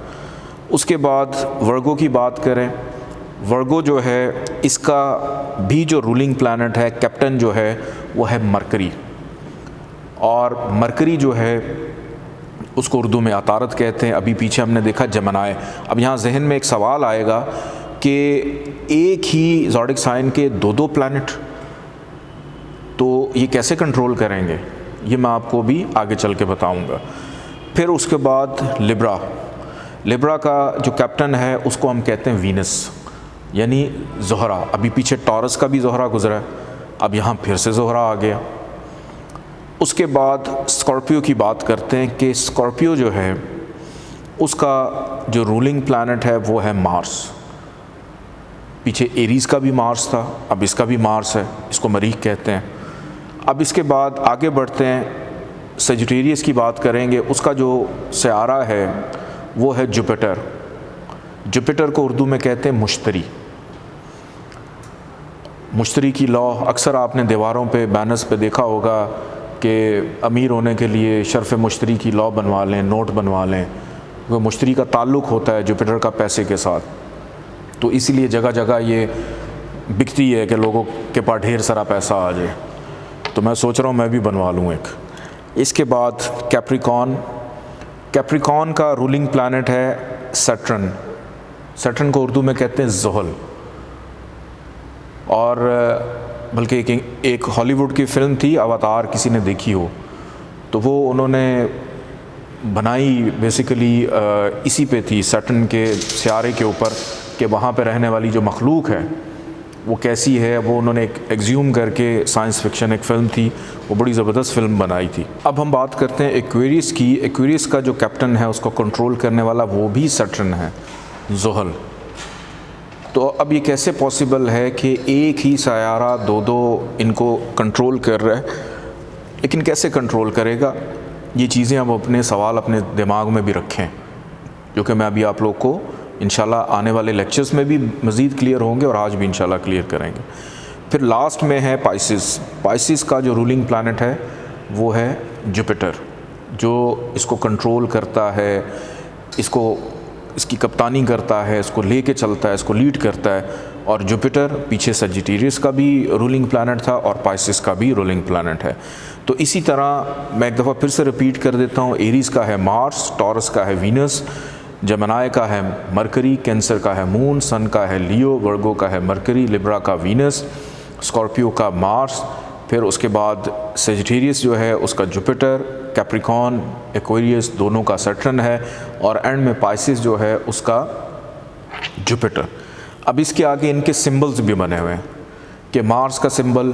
اس کے بعد ورگو کی بات کریں. ورگو جو ہے اس کا بھی جو رولنگ پلانٹ ہے, کیپٹن جو ہے وہ ہے مرکری. اور مرکری جو ہے اس کو اردو میں عطارد کہتے ہیں. ابھی پیچھے ہم نے دیکھا جمنائے. اب یہاں ذہن میں ایک سوال آئے گا کہ ایک ہی زوڈک سائن کے دو پلانٹ, تو یہ کیسے کنٹرول کریں گے, یہ میں آپ کو بھی آگے چل کے بتاؤں گا. پھر اس کے بعد لبرا. لبرا کا جو کیپٹن ہے اس کو ہم کہتے ہیں وینس یعنی زہرہ. ابھی پیچھے ٹورس کا بھی زہرہ گزرا ہے, اب یہاں پھر سے زہرہ آ گیا. اس کے بعد اسکارپیو کی بات کرتے ہیں کہ اسکارپیو جو ہے اس کا جو رولنگ پلانٹ ہے وہ ہے مارس. پیچھے ایریز کا بھی مارس تھا, اب اس کا بھی مارس ہے, اس کو مریخ کہتے ہیں. اب اس کے بعد آگے بڑھتے ہیں, سیجیٹیریس کی بات کریں گے. اس کا جو سیارہ ہے وہ ہے جوپیٹر. جوپیٹر کو اردو میں کہتے ہیں مشتری. مشتری کی لا اکثر آپ نے دیواروں پہ بینرز پہ دیکھا ہوگا کہ امیر ہونے کے لیے شرف مشتری کی لا بنوا لیں, نوٹ بنوا لیں. وہ مشتری کا تعلق ہوتا ہے جوپیٹر کا پیسے کے ساتھ, تو اسی لیے جگہ جگہ یہ بکتی ہے کہ لوگوں کے پاس ڈھیر سارا پیسہ آ جائے. تو میں سوچ رہا ہوں میں بھی بنوا لوں ایک. اس کے بعد کیپریکون. کیپریکون کا رولنگ پلانٹ ہے سیٹرن. سیٹرن کو اردو میں کہتے ہیں زحل. اور بلکہ ایک ہالی ووڈ کی فلم تھی اواتار, کسی نے دیکھی ہو تو وہ انہوں نے بنائی بیسیکلی اسی پہ تھی, سیٹرن کے سیارے کے اوپر, کہ وہاں پہ رہنے والی جو مخلوق ہے وہ کیسی ہے. وہ انہوں نے ایک ایگزیوم کر کے سائنس فکشن ایک فلم تھی, وہ بڑی زبردست فلم بنائی تھی. اب ہم بات کرتے ہیں ایکویریس کی. ایکویریس کا جو کیپٹن ہے اس کو کنٹرول کرنے والا وہ بھی سیٹرن ہے, زحل. تو اب یہ کیسے پاسبل ہے کہ ایک ہی سیارہ دو ان کو کنٹرول کر رہا ہے, لیکن کیسے کنٹرول کرے گا؟ یہ چیزیں ہم اپنے سوال اپنے دماغ میں بھی رکھیں, جو کہ میں ابھی آپ لوگ کو انشاءاللہ آنے والے لیکچرز میں بھی مزید کلیئر ہوں گے, اور آج بھی انشاءاللہ کلیئر کریں گے. پھر لاسٹ میں ہے پائسس. پائسس کا جو رولنگ پلانٹ ہے وہ ہے جوپیٹر, جو اس کو کنٹرول کرتا ہے, اس کی کپتانی کرتا ہے, اس کو لے کے چلتا ہے, اس کو لیڈ کرتا ہے. اور جوپیٹر پیچھے سیجیٹیریس کا بھی رولنگ پلانٹ تھا اور پائسس کا بھی رولنگ پلانٹ ہے. تو اسی طرح میں ایک دفعہ پھر سے ریپیٹ کر دیتا ہوں. ایریز کا ہے مارس, ٹورس کا ہے وینس, جمنائے کا ہے مرکری, کینسر کا ہے مون, سن کا ہے لیو, ورگو کا ہے مرکری, لبرا کا وینس, اسکارپیو کا مارس. پھر اس کے بعد سیجیٹیریس جو ہے اس کا جوپیٹر, کیپریکون, ایکویریس دونوں کا سیٹرن ہے, اور اینڈ میں پائسس جو ہے اس کا جوپیٹر. اب اس کے آگے ان کے سمبلز بھی بنے ہوئے ہیں کہ مارس کا سمبل,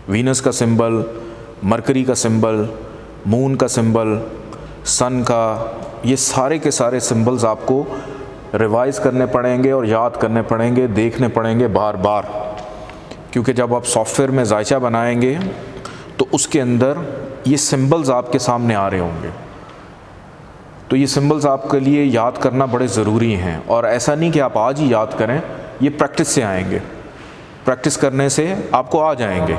وینس کا سمبل, مرکری کا سمبل, مون کا سمبل, سن کا. یہ سارے کے سارے سمبلز آپ کو ریوائز کرنے پڑیں گے اور یاد کرنے پڑیں گے, دیکھنے پڑیں گے بار بار, کیونکہ جب آپ سافٹ ویئر میں ذائچہ بنائیں گے تو اس کے اندر یہ سمبلز آپ کے سامنے آ رہے ہوں گے. تو یہ سمبلز آپ کے لیے یاد کرنا بڑے ضروری ہیں، اور ایسا نہیں کہ آپ آج ہی یاد کریں، یہ پریکٹس سے آئیں گے، پریکٹس کرنے سے آپ کو آ جائیں گے،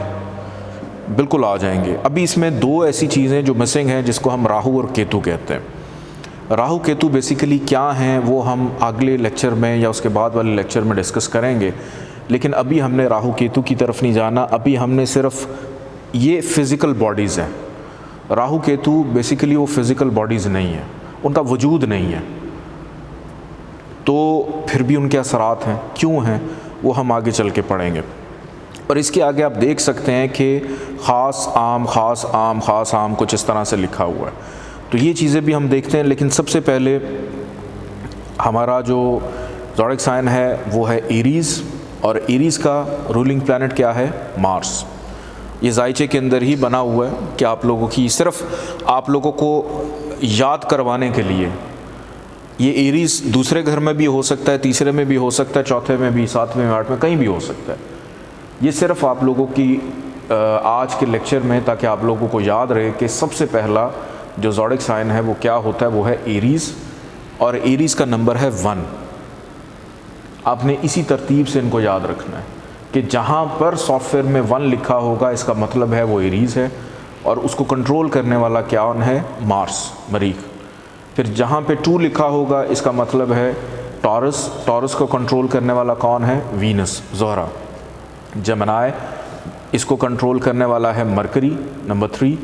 بالکل آ جائیں گے۔ ابھی اس میں دو ایسی چیزیں جو مسنگ ہیں جس کو ہم راہو اور کیتو کہتے ہیں۔ راہو کیتو بیسیکلی کیا ہیں وہ ہم اگلے لیکچر میں یا اس کے بعد والے لیکچر میں ڈسکس کریں گے، لیکن ابھی ہم نے راہو کیتو کی طرف نہیں جانا، ابھی ہم نے صرف یہ فزیکل باڈیز ہیں۔ راہو کیتو بیسیکلی وہ فزیکل باڈیز نہیں ہیں، ان کا وجود نہیں ہے، تو پھر بھی ان کے اثرات ہیں، کیوں ہیں وہ ہم آگے چل کے پڑھیں گے۔ اور اس کے آگے آپ دیکھ سکتے ہیں کہ خاص عام خاص عام خاص عام کچھ اس طرح سے لکھا ہوا ہے، تو یہ چیزیں بھی ہم دیکھتے ہیں۔ لیکن سب سے پہلے ہمارا جو زوڈک سائن ہے وہ ہے ایریز، اور ایریز کا رولنگ پلانٹ کیا ہے؟ مارس۔ یہ زائچے کے اندر ہی بنا ہوا ہے کہ آپ لوگوں کی صرف آپ لوگوں کو یاد کروانے کے لیے، یہ ایریز دوسرے گھر میں بھی ہو سکتا ہے، تیسرے میں بھی ہو سکتا ہے، چوتھے میں بھی، ساتویں میں، آٹھویں، کہیں بھی ہو سکتا ہے۔ یہ صرف آپ لوگوں کی آج کے لیکچر میں، تاکہ آپ لوگوں کو یاد رہے کہ سب سے پہلا جو زوڈک سائن ہے وہ کیا ہوتا ہے، وہ ہے ایریز، اور ایریز کا نمبر ہے 1۔ آپ نے اسی ترتیب سے ان کو یاد رکھنا ہے کہ جہاں پر سافٹ ویئر میں 1 لکھا ہوگا اس کا مطلب ہے وہ ایریز ہے، اور اس کو کنٹرول کرنے والا کیا ہے؟ مارس، مریخ۔ پھر جہاں پہ 2 لکھا ہوگا اس کا مطلب ہے ٹورس، ٹورس کو کنٹرول کرنے والا کون ہے؟ وینس، زہرہ۔ جمنائے، اس کو کنٹرول کرنے والا ہے مرکری، نمبر 3۔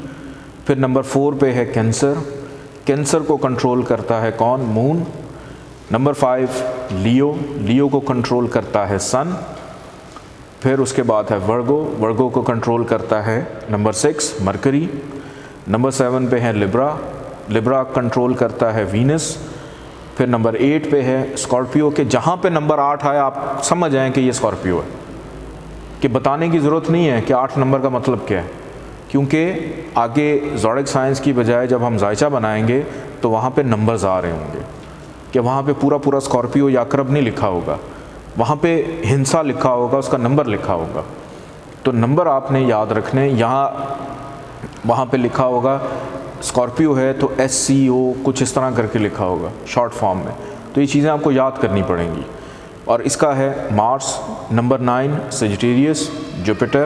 پھر نمبر 4 پہ ہے کینسر، کینسر کو کنٹرول کرتا ہے کون؟ مون۔ نمبر 5 لیو، لیو کو کنٹرول کرتا ہے سن۔ پھر اس کے بعد ہے ورگو، ورگو کو کنٹرول کرتا ہے نمبر 6 مرکری۔ نمبر 7 پہ ہے لبرا، لبرا کنٹرول کرتا ہے وینس۔ پھر نمبر 8 پہ ہے اسکارپیو، کہ جہاں پہ نمبر 8 آیا آپ سمجھ جائیں کہ یہ اسکارپیو ہے، کہ بتانے کی ضرورت نہیں ہے کہ 8 نمبر کا مطلب کیا ہے، کیونکہ آگے زوڈک سائنس کی بجائے جب ہم زائچہ بنائیں گے تو وہاں پہ نمبرز آ رہے ہوں گے، کہ وہاں پہ پورا پورا اسکارپیو یا عقرب نہیں لکھا ہوگا، وہاں پہ ہنسا لکھا ہوگا، اس کا نمبر لکھا ہوگا۔ تو نمبر آپ نے یاد رکھنے، یہاں وہاں پہ لکھا ہوگا اسکارپیو ہے تو SCO کچھ اس طرح کر کے لکھا ہوگا شارٹ فارم میں، تو یہ چیزیں آپ کو یاد کرنی پڑیں گی۔ اور اس کا ہے Mars, number 9 Sagittarius, Jupiter,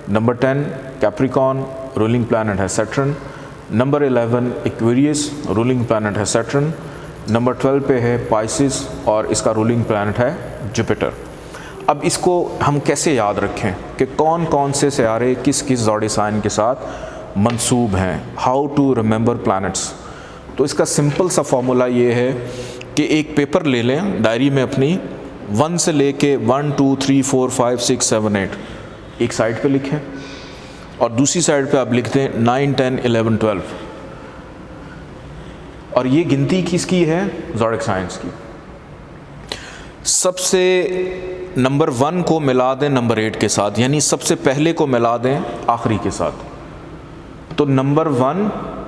number 10 Capricorn, ruling planet ہے Saturn, number 11 Aquarius, ruling planet ہے سیٹرن، نمبر 12 پہ ہے پائسس، اور اس کا رولنگ پلانٹ ہے جوپیٹر۔ اب اس کو ہم کیسے یاد رکھیں کہ کون کون سے سیارے کس کس زوڈک سائن کے ساتھ منسوب ہیں، ہاؤ ٹو ریممبر پلانٹس۔ تو اس کا سمپل سا فارمولا یہ ہے کہ ایک پیپر لے لیں ڈائری میں اپنی، 1 سے لے کے 1 2 3 4 5 6 7 8 ایک سائڈ پہ لکھیں، اور دوسری سائڈ پہ آپ لکھ دیں 9 10 11 12، اور یہ گنتی کس کی ہے؟ زوڈک سائنس کی۔ سب سے نمبر 1 کو ملا دیں نمبر 8 کے ساتھ، یعنی سب سے پہلے کو ملا دیں آخری کے ساتھ، تو نمبر 1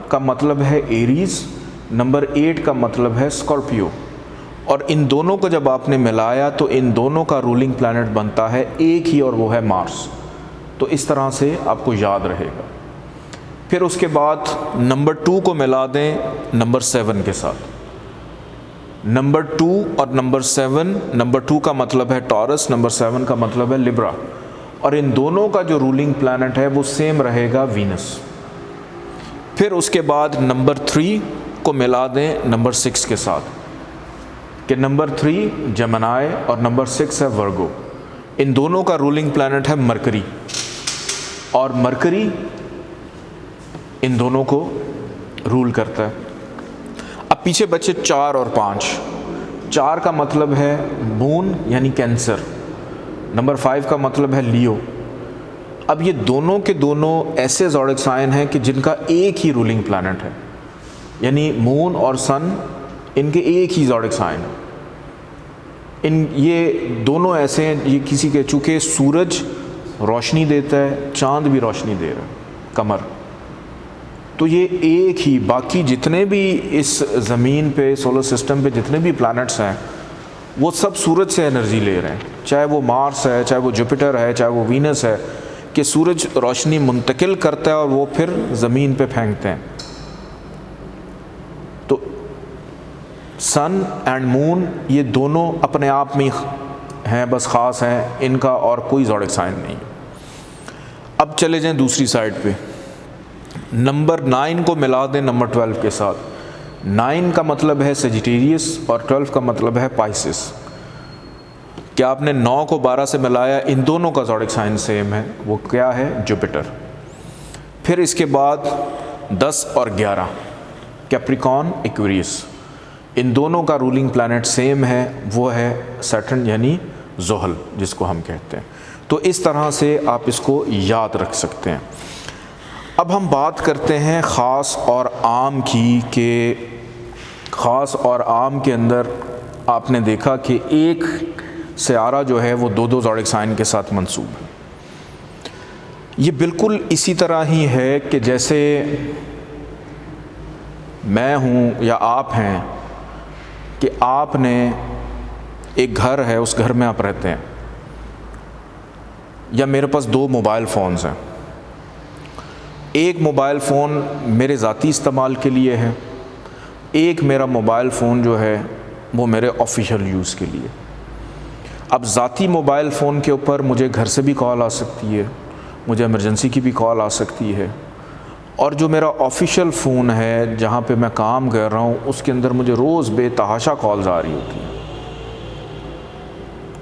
کا مطلب ہے ایریز، نمبر 8 کا مطلب ہے اسکارپیو، اور ان دونوں کو جب آپ نے ملایا تو ان دونوں کا رولنگ پلانٹ بنتا ہے ایک ہی، اور وہ ہے مارس۔ تو اس طرح سے آپ کو یاد رہے گا۔ پھر اس کے بعد نمبر 2 کو ملا دیں نمبر 7 کے ساتھ، نمبر 2 اور نمبر 7، نمبر 2 کا مطلب ہے ٹورس، نمبر 7 کا مطلب ہے لبرا، اور ان دونوں کا جو رولنگ پلانٹ ہے وہ سیم رہے گا وینس۔ پھر اس کے بعد نمبر 3 کو ملا دیں نمبر 6 کے ساتھ، کہ نمبر 3 جمنائے اور نمبر 6 ہے ورگو، ان دونوں کا رولنگ پلانٹ ہے مرکری، اور مرکری ان دونوں کو رول کرتا ہے۔ اب پیچھے بچے 4 اور 5۔ 4 کا مطلب ہے مون یعنی کینسر، نمبر 5 کا مطلب ہے لیو۔ اب یہ دونوں کے دونوں ایسے زوڈک سائن ہیں کہ جن کا ایک ہی رولنگ پلانٹ ہے، یعنی مون اور سن ان کے ایک ہی زوڈک سائن ہیں۔ یہ دونوں ایسے ہیں، یہ کسی کے، چونکہ سورج روشنی دیتا ہے، چاند بھی روشنی دے رہا ہے، قمر، تو یہ ایک ہی، باقی جتنے بھی اس زمین پہ سولر سسٹم پہ جتنے بھی پلانٹس ہیں وہ سب سورج سے انرجی لے رہے ہیں، چاہے وہ مارس ہے، چاہے وہ جوپیٹر ہے، چاہے وہ وینس ہے، کہ سورج روشنی منتقل کرتا ہے اور وہ پھر زمین پہ پھینکتے ہیں۔ تو سن اینڈ مون یہ دونوں اپنے آپ میں ہیں، بس خاص ہیں، ان کا اور کوئی زوڈک سائن نہیں ہے۔ اب چلے جائیں دوسری سائڈ پہ، نمبر 9 کو ملا دیں نمبر 12 کے ساتھ۔ 9 کا مطلب ہے سیجیٹیریس اور 12 کا مطلب ہے پائسس۔ کیا آپ نے 9 کو 12 سے ملایا؟ ان دونوں کا زوڈک سائن سیم ہے، وہ کیا ہے؟ جوپیٹر۔ پھر اس کے بعد 10 اور 11 کیپریکون ایکویریس، ان دونوں کا رولنگ پلانٹ سیم ہے، وہ ہے سیٹرن یعنی زحل جس کو ہم کہتے ہیں۔ تو اس طرح سے آپ اس کو یاد رکھ سکتے ہیں۔ اب ہم بات کرتے ہیں خاص اور عام کی، کہ خاص اور عام کے اندر آپ نے دیکھا کہ ایک سیارہ جو ہے وہ 2 زوڈک سائن کے ساتھ منسوب ہے۔ یہ بالکل اسی طرح ہی ہے کہ جیسے میں ہوں یا آپ ہیں، کہ آپ نے ایک گھر ہے، اس گھر میں آپ رہتے ہیں، یا میرے پاس 2 موبائل فونز ہیں۔ ایک موبائل فون میرے ذاتی استعمال کے لیے ہے، ایک میرا موبائل فون جو ہے وہ میرے آفیشیل یوز کے لیے۔ اب ذاتی موبائل فون کے اوپر مجھے گھر سے بھی کال آ سکتی ہے، مجھے ایمرجنسی کی بھی کال آ سکتی ہے، اور جو میرا آفیشیل فون ہے جہاں پہ میں کام کر رہا ہوں اس کے اندر مجھے روز بے تحاشا کالز آ رہی ہوتی ہیں۔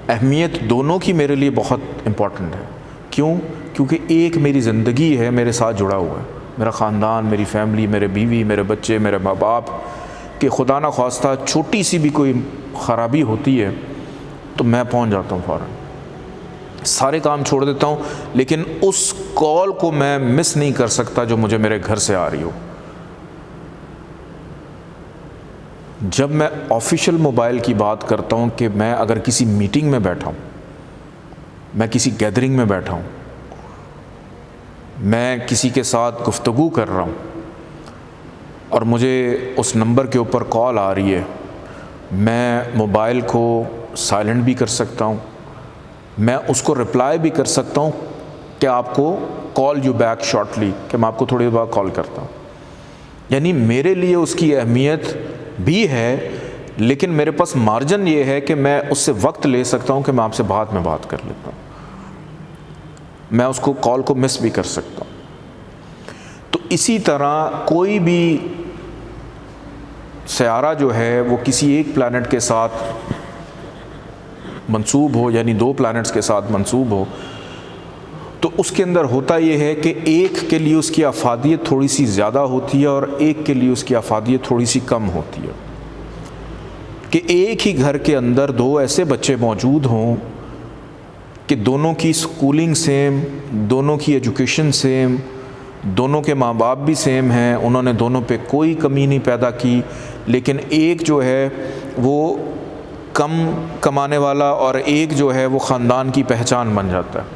اہمیت دونوں کی میرے لیے بہت امپورٹنٹ ہے۔ کیوں؟ کیونکہ ایک میری زندگی ہے، میرے ساتھ جڑا ہوا ہے، میرا خاندان، میری فیملی، میرے بیوی، میرے بچے، میرے ماں باپ، کہ خدا نہ خواستہ چھوٹی سی بھی کوئی خرابی ہوتی ہے تو میں پہنچ جاتا ہوں فوراً، سارے کام چھوڑ دیتا ہوں، لیکن اس کال کو میں مس نہیں کر سکتا جو مجھے میرے گھر سے آ رہی ہو۔ جب میں آفیشیل موبائل کی بات کرتا ہوں کہ میں اگر کسی میٹنگ میں بیٹھا ہوں، میں کسی گیدرنگ میں بیٹھا ہوں، میں کسی کے ساتھ گفتگو کر رہا ہوں اور مجھے اس نمبر کے اوپر کال آ رہی ہے، میں موبائل کو سائلنٹ بھی کر سکتا ہوں، میں اس کو رپلائی بھی کر سکتا ہوں کہ آپ کو کال یو بیک شارٹلی، کہ میں آپ کو تھوڑی دیر بعد کال کرتا ہوں۔ یعنی میرے لیے اس کی اہمیت بھی ہے، لیکن میرے پاس مارجن یہ ہے کہ میں اس سے وقت لے سکتا ہوں کہ میں آپ سے بعد میں بات کر لیتا ہوں، میں اس کو کال کو مس بھی کر سکتا ہوں۔ تو اسی طرح کوئی بھی سیارہ جو ہے وہ کسی ایک پلانٹ کے ساتھ منسوب ہو، یعنی 2 پلانٹس کے ساتھ منسوب ہو، تو اس کے اندر ہوتا یہ ہے کہ ایک کے لیے اس کی افادیت تھوڑی سی زیادہ ہوتی ہے اور ایک کے لیے اس کی افادیت تھوڑی سی کم ہوتی ہے۔ کہ ایک ہی گھر کے اندر 2 ایسے بچے موجود ہوں کہ دونوں کی سکولنگ سیم، دونوں کی ایجوکیشن سیم، دونوں کے ماں باپ بھی سیم ہیں، انہوں نے دونوں پہ کوئی کمی نہیں پیدا کی، لیکن ایک جو ہے وہ کم کمانے والا اور ایک جو ہے وہ خاندان کی پہچان بن جاتا ہے۔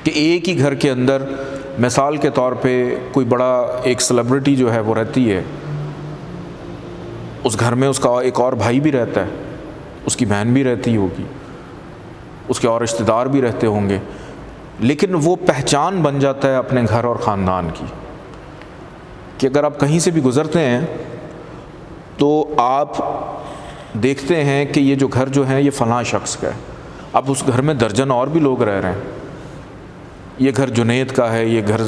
کہ ایک ہی گھر کے اندر مثال کے طور پہ کوئی بڑا ایک سیلیبریٹی جو ہے وہ رہتی ہے، اس گھر میں اس کا ایک اور بھائی بھی رہتا ہے، اس کی بہن بھی رہتی ہوگی، اس کے اور رشتہ دار بھی رہتے ہوں گے، لیکن وہ پہچان بن جاتا ہے اپنے گھر اور خاندان کی، کہ اگر آپ کہیں سے بھی گزرتے ہیں تو آپ دیکھتے ہیں کہ یہ جو گھر جو ہے یہ فلاں شخص کا ہے۔ اب اس گھر میں درجن اور بھی لوگ رہ رہے ہیں، یہ گھر جنید کا ہے، یہ گھر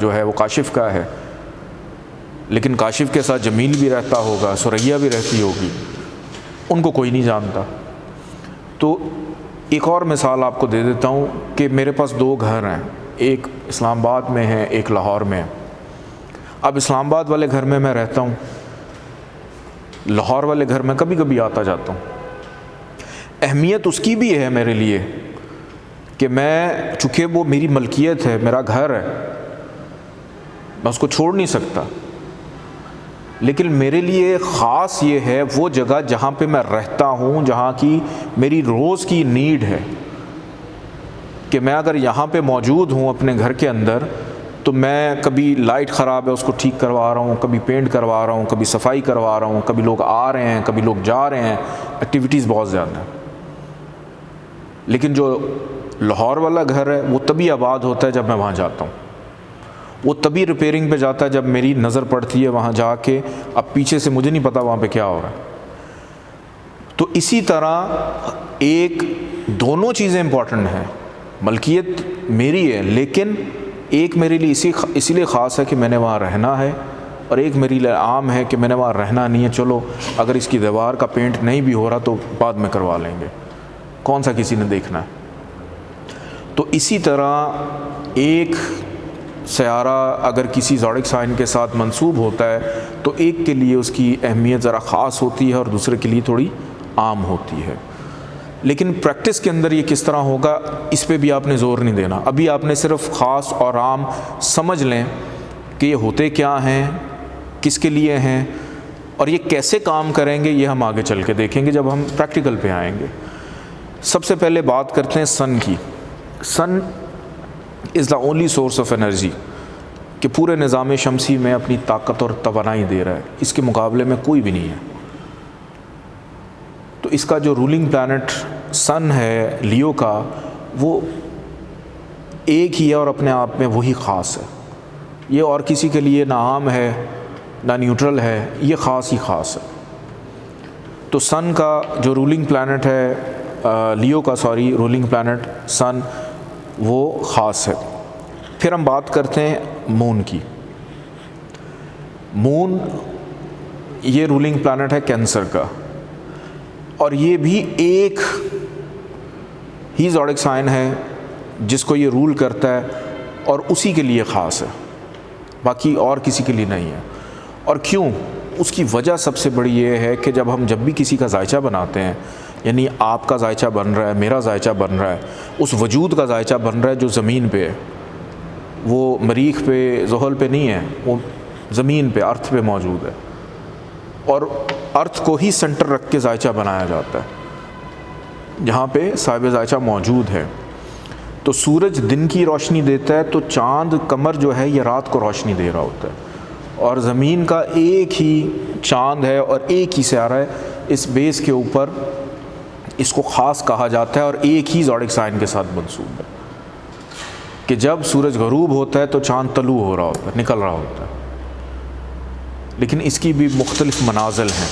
جو ہے وہ کاشف کا ہے، لیکن کاشف کے ساتھ جمیل بھی رہتا ہوگا، سریا بھی رہتی ہوگی، ان کو کوئی نہیں جانتا۔ تو ایک اور مثال آپ کو دے دیتا ہوں کہ میرے پاس 2 گھر ہیں، ایک اسلام آباد میں ہے، ایک لاہور میں ہے۔ اب اسلام آباد والے گھر میں رہتا ہوں، لاہور والے گھر میں کبھی کبھی آتا جاتا ہوں۔ اہمیت اس کی بھی ہے میرے لیے کہ میں، چونکہ وہ میری ملکیت ہے، میرا گھر ہے، میں اس کو چھوڑ نہیں سکتا، لیکن میرے لیے خاص یہ ہے وہ جگہ جہاں پہ میں رہتا ہوں، جہاں کی میری روز کی نیڈ ہے، کہ میں اگر یہاں پہ موجود ہوں اپنے گھر کے اندر تو میں کبھی لائٹ خراب ہے اس کو ٹھیک کروا رہا ہوں، کبھی پینٹ کروا رہا ہوں، کبھی صفائی کروا رہا ہوں، کبھی لوگ آ رہے ہیں، کبھی لوگ جا رہے ہیں، ایکٹیویٹیز بہت زیادہ ہیں۔ لیکن جو لاہور والا گھر ہے وہ تبھی آباد ہوتا ہے جب میں وہاں جاتا ہوں، وہ تبھی ریپیئرنگ پہ جاتا ہے جب میری نظر پڑتی ہے وہاں جا کے، اب پیچھے سے مجھے نہیں پتا وہاں پہ کیا ہو رہا ہے۔ تو اسی طرح ایک دونوں چیزیں امپورٹنٹ ہیں، ملکیت میری ہے لیکن ایک میرے لیے اسی لیے خاص ہے کہ میں نے وہاں رہنا ہے، اور ایک میرے لیے عام ہے کہ میں نے وہاں رہنا نہیں ہے، چلو اگر اس کی دیوار کا پینٹ نہیں بھی ہو رہا تو بعد میں کروا لیں گے، کون سا کسی نے دیکھنا ہے۔ تو اسی طرح ایک سیارہ اگر کسی زوڈک سائن کے ساتھ منسوب ہوتا ہے تو ایک کے لیے اس کی اہمیت ذرا خاص ہوتی ہے اور دوسرے کے لیے تھوڑی عام ہوتی ہے۔ لیکن پریکٹس کے اندر یہ کس طرح ہوگا اس پہ بھی آپ نے زور نہیں دینا، ابھی آپ نے صرف خاص اور عام سمجھ لیں کہ یہ ہوتے کیا ہیں، کس کے لیے ہیں، اور یہ کیسے کام کریں گے یہ ہم آگے چل کے دیکھیں گے جب ہم پریکٹیکل پہ آئیں گے۔ سب سے پہلے بات کرتے ہیں سن کی۔ Sun is the only source of energy کہ پورے نظام شمسی میں اپنی طاقت اور توانائی دے رہا ہے، اس کے مقابلے میں کوئی بھی نہیں ہے۔ تو اس کا جو رولنگ پلانٹ سن ہے لیو کا، وہ ایک ہی ہے اور اپنے آپ میں وہی خاص ہے، یہ اور کسی کے لیے نہ عام ہے نہ نیوٹرل ہے، یہ خاص ہی خاص ہے۔ تو سن کا جو رولنگ پلانٹ ہے لیو کا رولنگ پلانٹ سن، وہ خاص ہے۔ پھر ہم بات کرتے ہیں مون کی۔ مون یہ رولنگ پلانٹ ہے کینسر کا، اور یہ بھی ایک ہی زوڈک سائن ہے جس کو یہ رول کرتا ہے اور اسی کے لیے خاص ہے، باقی اور کسی کے لیے نہیں ہے۔ اور کیوں؟ اس کی وجہ سب سے بڑی یہ ہے کہ جب بھی کسی کا ذائچہ بناتے ہیں، یعنی آپ کا ذائچہ بن رہا ہے، میرا ذائچہ بن رہا ہے، اس وجود کا ذائچہ بن رہا ہے جو زمین پہ ہے، وہ مریخ پہ زحل پہ نہیں ہے، وہ زمین پہ ارتھ پہ موجود ہے، اور ارتھ کو ہی سینٹر رکھ کے ذائچہ بنایا جاتا ہے جہاں پہ صاحب ذائچہ موجود ہے۔ تو سورج دن کی روشنی دیتا ہے تو چاند قمر جو ہے یہ رات کو روشنی دے رہا ہوتا ہے، اور زمین کا ایک ہی چاند ہے اور ایک ہی سیارہ ہے، اس بیس کے اوپر اس کو خاص کہا جاتا ہے اور ایک ہی زوڈک سائن کے ساتھ منسوب ہے کہ جب سورج غروب ہوتا ہے تو چاند طلوع ہو رہا ہوتا ہے، نکل رہا ہوتا ہے۔ لیکن اس کی بھی مختلف منازل ہیں،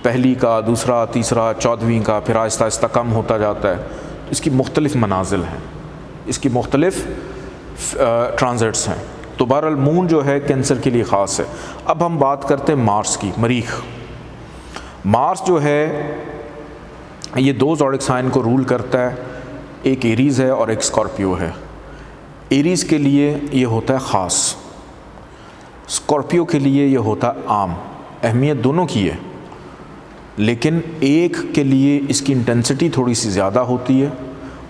پہلی کا، دوسرا، تیسرا، 14ویں کا، پھر آہستہ آہستہ کم ہوتا جاتا ہے۔ اس کی مختلف منازل ہیں، اس کی مختلف ٹرانزٹس ہیں۔ تو بہرحال مون جو ہے کینسر کے لیے خاص ہے۔ اب ہم بات کرتے ہیں مارس کی، مریخ۔ مارس جو ہے یہ دو زوڈک سائن کو رول کرتا ہے، ایک ایریز ہے اور ایک اسکارپیو ہے۔ ایریز کے لیے یہ ہوتا ہے خاص، اسکارپیو کے لیے یہ ہوتا ہے عام۔ اہمیت دونوں کی ہے، لیکن ایک کے لیے اس کی انٹینسٹی تھوڑی سی زیادہ ہوتی ہے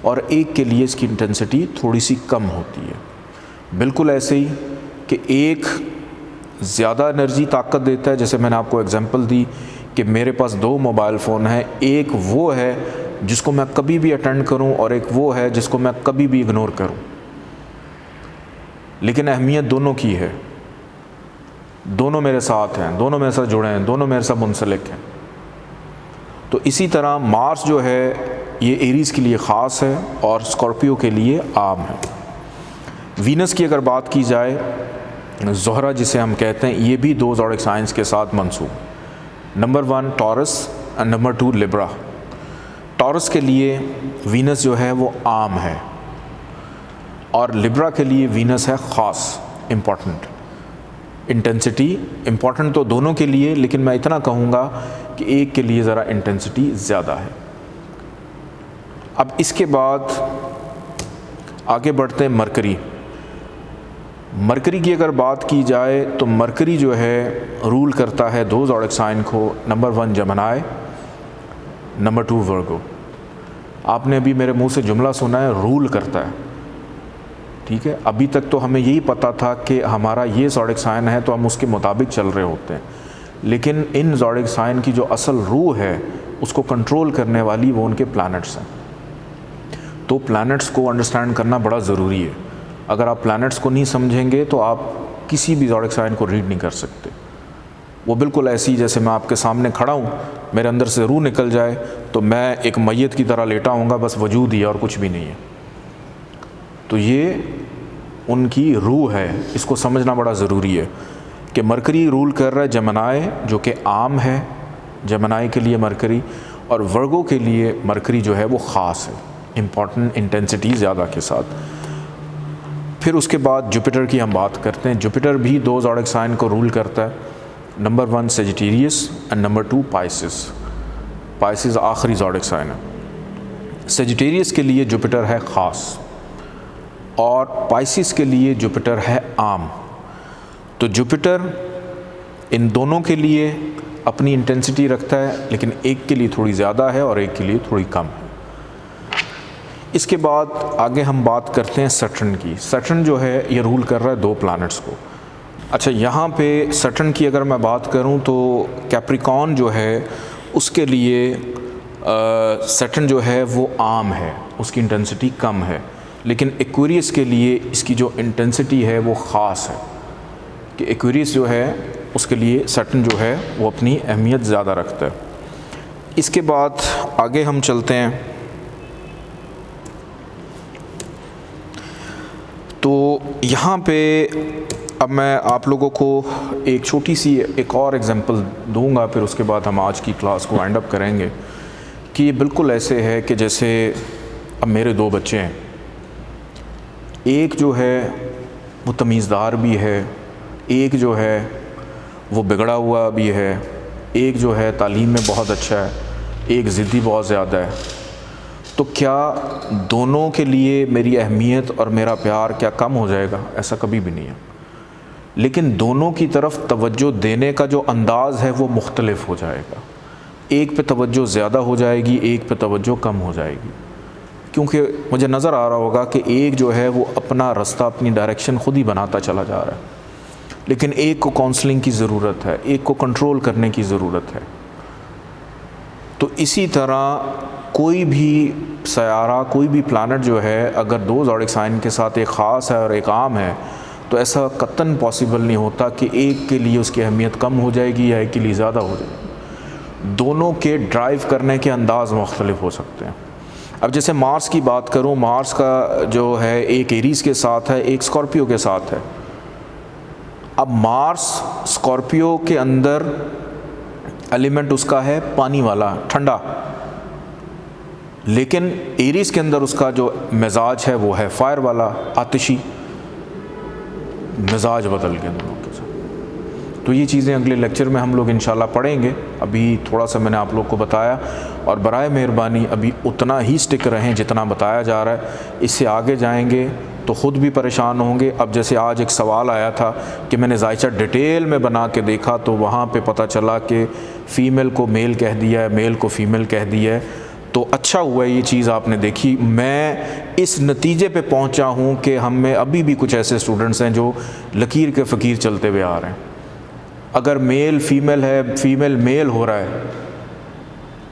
اور ایک کے لیے اس کی انٹینسٹی تھوڑی سی کم ہوتی ہے۔ بالکل ایسے ہی کہ ایک زیادہ انرجی طاقت دیتا ہے، جیسے میں نے آپ کو اگزامپل دی کہ میرے پاس دو موبائل فون ہیں، ایک وہ ہے جس کو میں کبھی بھی اٹینڈ کروں اور ایک وہ ہے جس کو میں کبھی بھی اگنور کروں، لیکن اہمیت دونوں کی ہے، دونوں میرے ساتھ ہیں، دونوں میرے ساتھ جڑے ہیں، دونوں میرے ساتھ منسلک ہیں۔ تو اسی طرح مارس جو ہے یہ ایریز کے لیے خاص ہے اور اسکارپیو کے لیے عام ہے۔ وینس کی اگر بات کی جائے، زہرہ جسے ہم کہتے ہیں، یہ بھی دو زوڈک سائنس کے ساتھ منسوب، نمبر 1 ٹورس اور نمبر 2 لبرا۔ ٹورس کے لیے وینس جو ہے وہ عام ہے اور لبرا کے لیے وینس ہے خاص، امپورٹنٹ۔ انٹینسٹی امپورٹنٹ تو دونوں کے لیے، لیکن میں اتنا کہوں گا کہ ایک کے لیے ذرا انٹینسٹی زیادہ ہے۔ اب اس کے بعد آگے بڑھتے ہیں مرکری۔ مرکری کی اگر بات کی جائے تو مرکری جو ہے رول کرتا ہے دو زوڈک سائن کو، نمبر 1 جمنائے، نمبر 2 ورگو۔ آپ نے ابھی میرے منہ سے جملہ سنا ہے، رول کرتا ہے، ٹھیک ہے۔ ابھی تک تو ہمیں یہی پتہ تھا کہ ہمارا یہ زوڈک سائن ہے تو ہم اس کے مطابق چل رہے ہوتے ہیں، لیکن ان زوڈک سائن کی جو اصل روح ہے اس کو کنٹرول کرنے والی وہ ان کے پلانٹس ہیں۔ تو پلانٹس کو انڈرسٹینڈ کرنا بڑا ضروری ہے۔ اگر آپ پلانٹس کو نہیں سمجھیں گے تو آپ کسی بھی زوڈک سائن کو ریڈ نہیں کر سکتے۔ وہ بالکل ایسی جیسے میں آپ کے سامنے کھڑا ہوں، میرے اندر سے روح نکل جائے تو میں ایک میت کی طرح لیٹا ہوں گا، بس وجود ہی ہے اور کچھ بھی نہیں ہے۔ تو یہ ان کی روح ہے، اس کو سمجھنا بڑا ضروری ہے کہ مرکری رول کر رہا ہے جمنائے، جو کہ عام ہے جمنائی کے لیے مرکری، اور ورگو کے لیے مرکری جو ہے وہ خاص ہے، امپورٹنٹ انٹینسٹی زیادہ کے ساتھ۔ پھر اس کے بعد جوپیٹر کی ہم بات کرتے ہیں۔ جوپیٹر بھی دو زوڈک سائن کو رول کرتا ہے، number 1 Sagittarius and number 2 Pisces. Pisces آخری زوڈک سائن ہے۔ سیجیٹیریس کے لیے جوپیٹر ہے خاص اور پائسس کے لیے جوپیٹر ہے عام۔ تو جوپیٹر ان دونوں کے لیے اپنی انٹینسٹی رکھتا ہے، لیکن ایک کے لیے تھوڑی زیادہ ہے اور ایک کے لیے تھوڑی کم ہے۔ اس کے بعد آگے ہم بات کرتے ہیں سٹرن کی۔ سٹرن جو ہے یہ رول کر رہا ہے 2 پلانٹس کو۔ اچھا، یہاں پہ سٹرن کی اگر میں بات کروں تو کیپریکون جو ہے اس کے لیے سٹرن جو ہے وہ عام ہے، اس کی انٹینسٹی کم ہے، لیکن ایکویریس کے لیے اس کی جو انٹینسٹی ہے وہ خاص ہے، کہ ایکویریس جو ہے اس کے لیے سٹرن جو ہے وہ اپنی اہمیت زیادہ رکھتا ہے۔ اس کے بعد آگے ہم چلتے ہیں تو یہاں پہ اب میں آپ لوگوں کو ایک چھوٹی سی ایک اور ایگزامپل دوں گا، پھر اس کے بعد ہم آج کی کلاس کو وائنڈ اپ کریں گے، کہ یہ بالکل ایسے ہے کہ جیسے اب میرے 2 بچے ہیں، ایک جو ہے وہ تمیزدار بھی ہے، ایک جو ہے وہ بگڑا ہوا بھی ہے، ایک جو ہے تعلیم میں بہت اچھا ہے، ایک ضدی بہت زیادہ ہے۔ تو کیا دونوں کے لیے میری اہمیت اور میرا پیار کیا کم ہو جائے گا؟ ایسا کبھی بھی نہیں ہے، لیکن دونوں کی طرف توجہ دینے کا جو انداز ہے وہ مختلف ہو جائے گا۔ ایک پہ توجہ زیادہ ہو جائے گی، ایک پہ توجہ کم ہو جائے گی، کیونکہ مجھے نظر آ رہا ہوگا کہ ایک جو ہے وہ اپنا رستہ، اپنی ڈائریکشن خود ہی بناتا چلا جا رہا ہے، لیکن ایک کو کاؤنسلنگ کی ضرورت ہے، ایک کو کنٹرول کرنے کی ضرورت ہے۔ تو اسی طرح کوئی بھی سیارہ، کوئی بھی پلانٹ جو ہے اگر 2 زوڈک سائن کے ساتھ ایک خاص ہے اور ایک عام ہے، تو ایسا قطعاً پاسبل نہیں ہوتا کہ ایک کے لیے اس کی اہمیت کم ہو جائے گی یا ایک کے لیے زیادہ ہو جائے گی۔ دونوں کے ڈرائیو کرنے کے انداز مختلف ہو سکتے ہیں۔ اب جیسے مارس کی بات کروں، مارس کا جو ہے ایک ایریز کے ساتھ ہے، ایک اسکارپیو کے ساتھ ہے۔ اب مارس اسکارپیو کے اندر ایلیمنٹ اس کا ہے پانی والا، ٹھنڈا، لیکن ایریز کے اندر اس کا جو مزاج ہے وہ ہے فائر والا، آتشی۔ مزاج بدل گئے دونوں کے ساتھ۔ تو یہ چیزیں اگلے لیکچر میں ہم لوگ انشاءاللہ پڑھیں گے، ابھی تھوڑا سا میں نے آپ لوگ کو بتایا، اور برائے مہربانی ابھی اتنا ہی سٹک رہیں جتنا بتایا جا رہا ہے۔ اس سے آگے جائیں گے تو خود بھی پریشان ہوں گے۔ اب جیسے آج ایک سوال آیا تھا کہ میں نے ذائچہ ڈیٹیل میں بنا کے دیکھا تو وہاں پہ پتہ چلا کہ فیمیل کو میل کہہ دیا ہے، میل کو فیمیل کہہ دیا ہے۔ تو اچھا ہوا یہ چیز آپ نے دیکھی۔ میں اس نتیجے پہ پہنچا ہوں کہ ہم میں ابھی بھی کچھ ایسے اسٹوڈنٹس ہیں جو لکیر کے فقیر چلتے ہوئے آ رہے ہیں۔ اگر میل فیمیل ہے، فیمیل میل ہو رہا ہے،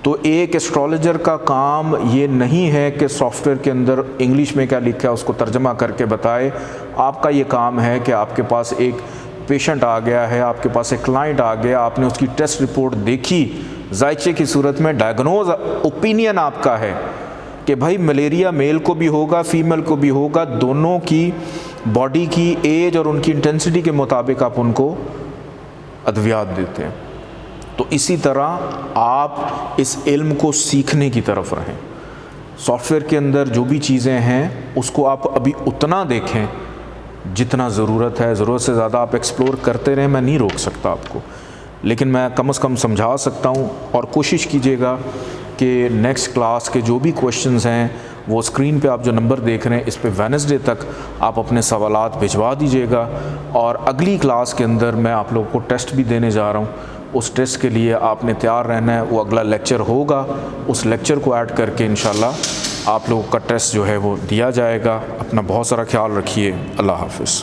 تو ایک ایسٹرولوجر کا کام یہ نہیں ہے کہ سافٹ ویئر کے اندر انگلش میں کیا لکھا ہے اس کو ترجمہ کر کے بتائے۔ آپ کا یہ کام ہے کہ آپ کے پاس ایک پیشنٹ آ گیا ہے، آپ کے پاس ایک کلائنٹ آ گیا، آپ نے اس کی ٹیسٹ رپورٹ دیکھی، ذائچے کی صورت میں ڈائگنوز اوپینین آپ کا ہے کہ بھائی ملیریا میل کو بھی ہوگا، فیمیل کو بھی ہوگا، دونوں کی باڈی کی ایج اور ان کی انٹینسٹی کے مطابق آپ ان کو ادویات دیتے ہیں۔ تو اسی طرح آپ اس علم کو سیکھنے کی طرف رہیں۔ سافٹ ویئر کے اندر جو بھی چیزیں ہیں اس کو آپ ابھی اتنا دیکھیں جتنا ضرورت ہے، ضرورت سے زیادہ آپ ایکسپلور کرتے رہیں۔ میں نہیں روک سکتا آپ کو، لیکن میں کم از کم سمجھا سکتا ہوں، اور کوشش کیجیے گا کہ نیکسٹ کلاس کے جو بھی کویشچنز ہیں وہ اسکرین پہ آپ جو نمبر دیکھ رہے ہیں اس پہ وینسڈے تک آپ اپنے سوالات بھجوا دیجیے گا، اور اگلی کلاس کے اندر میں آپ لوگوں کو ٹیسٹ بھی دینے جا رہا ہوں۔ اس ٹیسٹ کے لیے آپ نے تیار رہنا ہے، وہ اگلا لیکچر ہوگا، اس لیکچر کو ایڈ کر کے انشاءاللہ آپ لوگوں کا ٹیسٹ جو ہے وہ دیا جائے گا۔ اپنا بہت سارا خیال رکھیے۔ اللہ حافظ۔